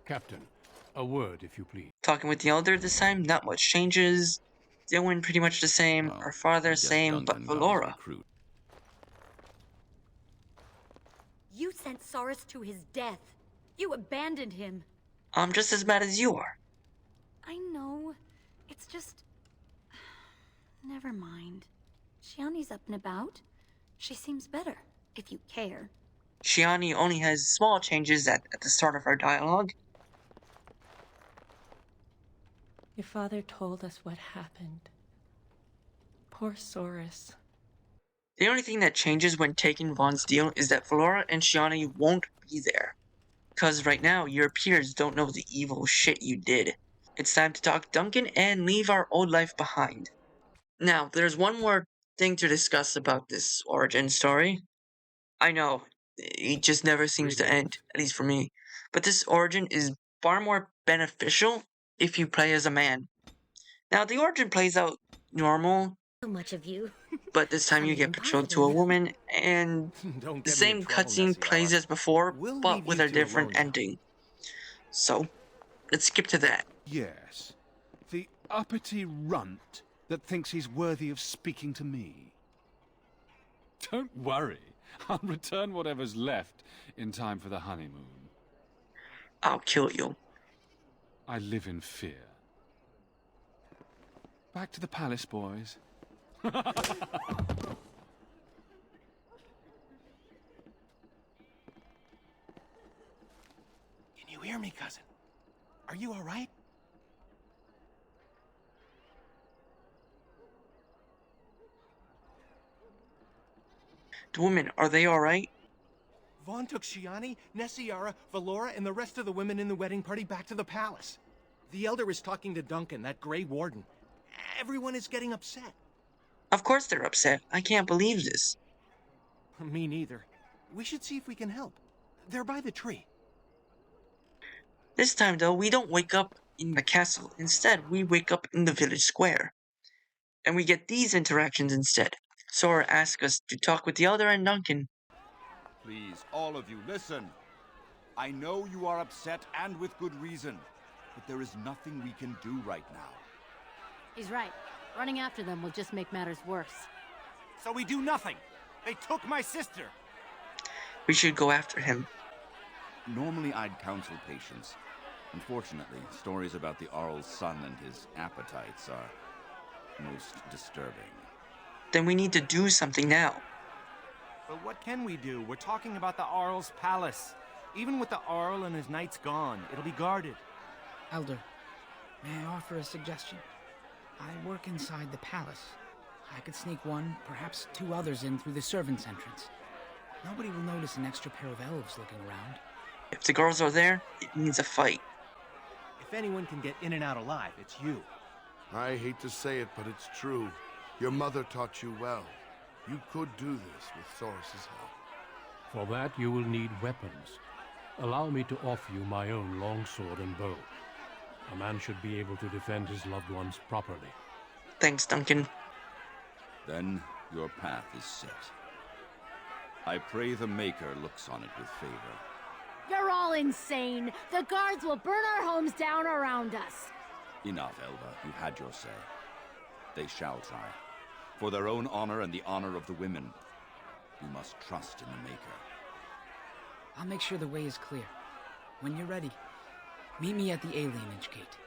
Captain, a word, if you please. Talking with the Elder this time, not much changes. Dylan pretty much the same, our father same, but Valora. You sent Soros to his death. You abandoned him. I'm just as bad as you are. I know. It's just... Never mind. Shiani's up and about. She seems better, if you care. Shiani only has small changes at the start of our dialogue. Your father told us what happened. Poor Soros. The only thing that changes when taking Vaughn's deal is that Valora and Shiani won't be there. Cause right now, your peers don't know the evil shit you did. It's time to talk Duncan and leave our old life behind. Now, there's one more thing to discuss about this origin story. I know, it just never seems to end, at least for me. But this origin is far more beneficial if you play as a man. Now, the origin plays out normal, So much of you. but this time you get betrothed to a woman, and Don't the get me in same trouble, cutscene plays Nessiara. as before, We'll but leave with you a two different alone now. ending. So, let's skip to that. Yes. The uppity runt that thinks he's worthy of speaking to me. Don't worry. I'll return whatever's left in time for the honeymoon. I'll kill you. I live in fear. Back to the palace, boys. Can you hear me, cousin? Are you all right? The women, are they alright? Vaughn took Shiani, Nessiara, Valora, and the rest of the women in the wedding party back to the palace. The Elder is talking to Duncan, that Grey Warden. Everyone is getting upset. Of course they're upset. I can't believe this. Me neither. We should see if we can help. They're by the tree. This time, though, we don't wake up in the castle. Instead, we wake up in the village square. And we get these interactions instead. Sora asks us to talk with the Elder and Duncan. Please, all of you, listen. I know you are upset and with good reason, but there is nothing we can do right now. He's right. Running after them will just make matters worse. So we do nothing. They took my sister. We should go after him. Normally I'd counsel patience. Unfortunately, stories about the Arl's son and his appetites are most disturbing. Then we need to do something now. But what can we do? We're talking about the Arl's palace. Even with the Arl and his knights gone, it'll be guarded. Elder, may I offer a suggestion? I work inside the palace. I could sneak one, perhaps two others in through the servants' entrance. Nobody will notice an extra pair of elves looking around. If the girls are there, it means a fight. If anyone can get in and out alive, it's you. I hate to say it, but it's true. Your mother taught you well. You could do this with Soros's help. For that, you will need weapons. Allow me to offer you my own longsword and bow. A man should be able to defend his loved ones properly. Thanks, Duncan. Then your path is set. I pray the Maker looks on it with favor. You're all insane. The guards will burn our homes down around us. Enough, Elva. You've had your say. They shall try. For their own honor and the honor of the women, you must trust in the Maker. I'll make sure the way is clear. When you're ready, meet me at the alienage gate.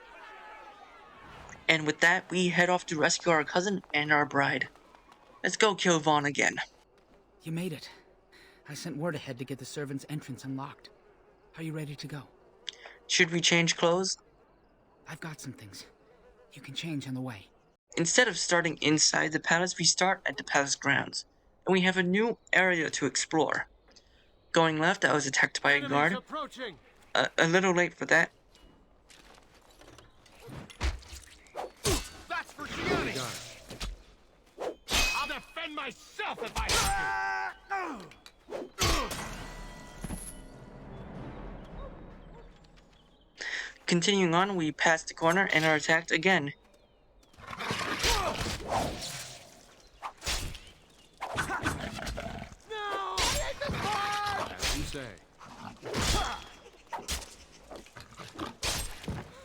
And with that, we head off to rescue our cousin and our bride. Let's go kill Vaughn again. You made it. I sent word ahead to get the servants' entrance unlocked. Are you ready to go? Should we change clothes? I've got some things. You can change on the way. Instead of starting inside the palace, we start at the palace grounds. And we have a new area to explore. Going left, I was attacked by a guard. A little late for that. That's for Gianni! I'll defend myself if I have to! Continuing on, we pass the corner and are attacked again. As you say.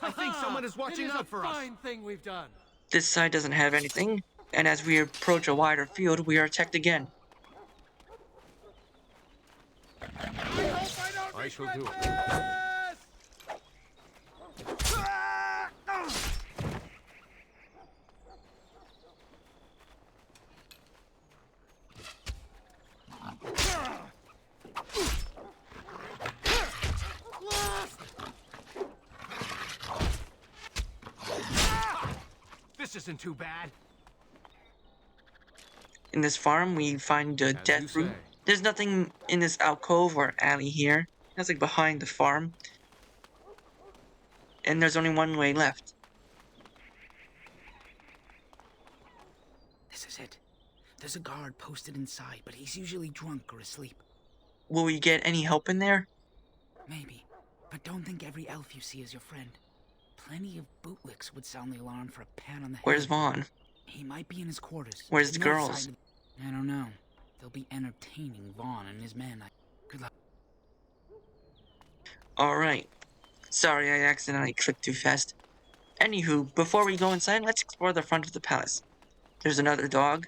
I think someone is watching out for us. Fine thing we've done. This side doesn't have anything, and as we approach a wider field, we are attacked again. I shall do it. This isn't too bad. In this farm, we find a death root. There's nothing in this alcove or alley here. That's like behind the farm. And there's only one way left. This is it. There's a guard posted inside, but he's usually drunk or asleep. Will we get any help in there? Maybe. But don't think every elf you see is your friend. Plenty of bootlicks would sound the alarm for a pat on the head. Where's Vaughn? He might be in his quarters. Where's the girls? I don't know. They'll be entertaining Vaughn and his men. Good luck. Alright. Sorry, I accidentally clicked too fast. Anywho, before we go inside, let's explore the front of the palace. There's another dog.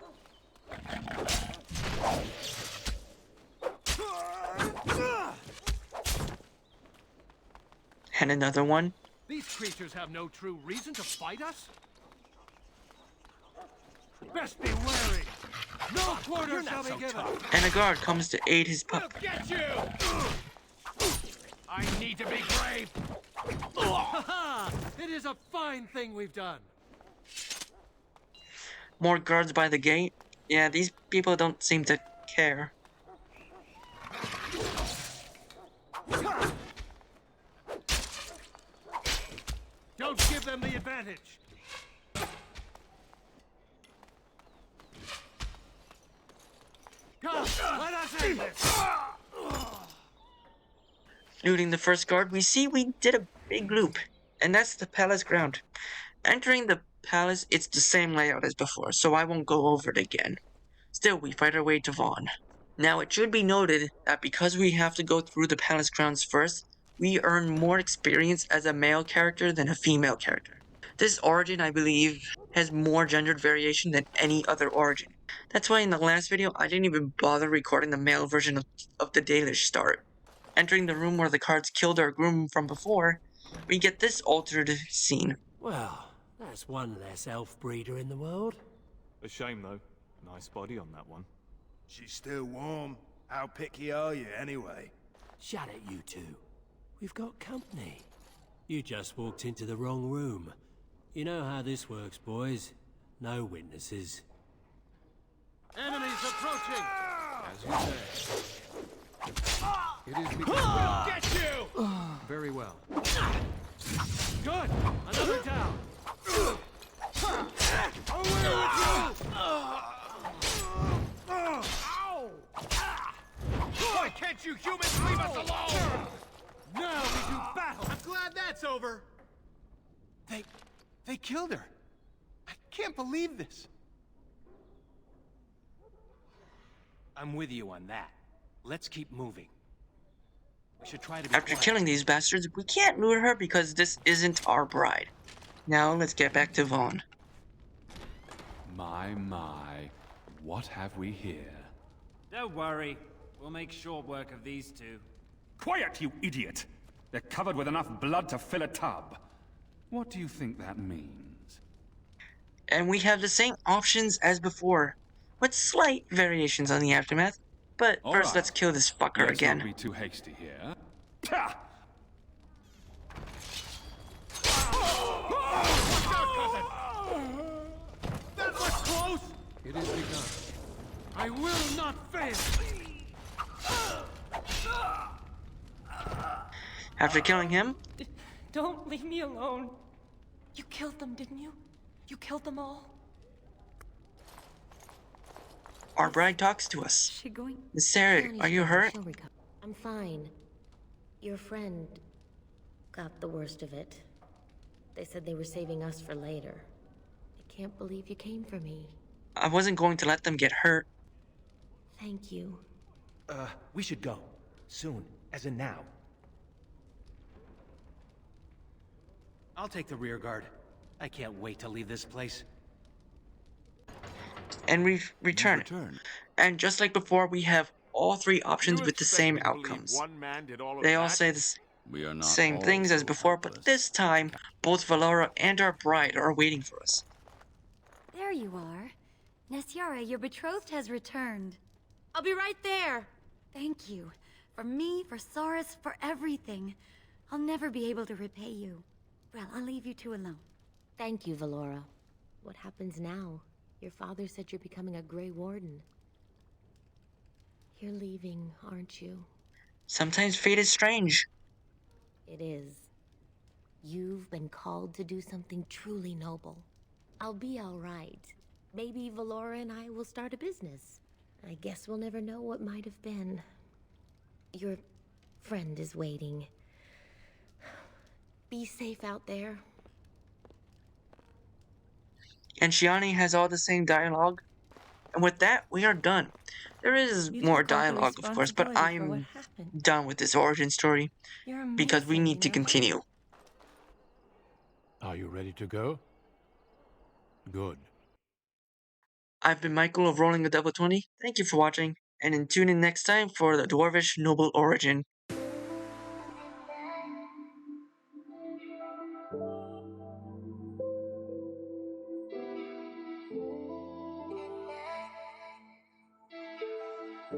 And another one. These creatures have no true reason to fight us? Best be wary! No quarter shall be given! And a guard comes to aid his pup. Get you! I need to be brave! It is a fine thing we've done. More guards by the gate. Yeah, these people don't seem to care. Don't give them the advantage. Come, let us end this. Looting the first guard, we see we did a big loop, and that's the palace ground. Entering the palace, it's the same layout as before, so I won't go over it again. Still, we fight our way to Vaughn. Now, it should be noted that because we have to go through the palace grounds first, we earn more experience as a male character than a female character. This origin, I believe, has more gendered variation than any other origin. That's why in the last video, I didn't even bother recording the male version of the Dalish start. Entering the room where the cards killed our groom from before, we get this altered scene. Well, that's one less elf breeder in the world. A shame, though. Nice body on that one. She's still warm. How picky are you, anyway? Shut it, you two. We've got company. You just walked into the wrong room. You know how this works, boys. No witnesses. Enemies approaching! As you say. It is beginning. We'll get you! Very well. Good! Another down! Away with you! Why can't you humans leave us alone? Now we do battle! I'm glad that's over. They killed her. I can't believe this. I'm with you on that. Let's keep moving. We should try to be After quiet. killing these bastards, we can't loot her because this isn't our bride. Now let's get back to Vaughn. My, what have we here? Don't worry. We'll make short work of these two. Quiet, you idiot! They're covered with enough blood to fill a tub. What do you think that means? And we have the same options as before, with slight variations on the aftermath. But All first, right. let's kill this fucker Let's again. not be too hasty here. Ta! That was close! It is begun. I will not fail! After killing him, Don't leave me alone. You killed them, didn't you? You killed them all? our bride talks to us. She going? Miss Sarah, are you hurt? I'm fine. Your friend got the worst of it. They said they were saving us for later. I can't believe you came for me. I wasn't going to let them get hurt. Thank you. We should go. Soon. As in now. I'll take the rear guard. I can't wait to leave this place. And we return. And just like before, we have all three options You with the expect same me to believe outcomes. one man did all of They all that? say the We are not same all things as so before, but this time, both Valora and our bride are waiting for us. There you are. Nesyara, your betrothed has returned. I'll be right there. Thank you. For me, for Saurus, for everything. I'll never be able to repay you. Well, I'll leave you two alone. Thank you, Valora. What happens now? Your father said you're becoming a Grey Warden. You're leaving, aren't you? Sometimes fate is strange. It is. You've been called to do something truly noble. I'll be all right. Maybe Valora and I will start a business. I guess we'll never know what might have been. Your friend is waiting. Be safe out there. And Shiani has all the same dialogue. And with that, we are done. There is You more took all the dialogue, of course, but responsibility for what I'm happened. done with this origin story You're because we amazing, need to Nero. continue. Are you ready to go? Good. I've been Michael of Rolling a Double 20. Thank you for watching, and tune in next time for the Dwarvish Noble Origin.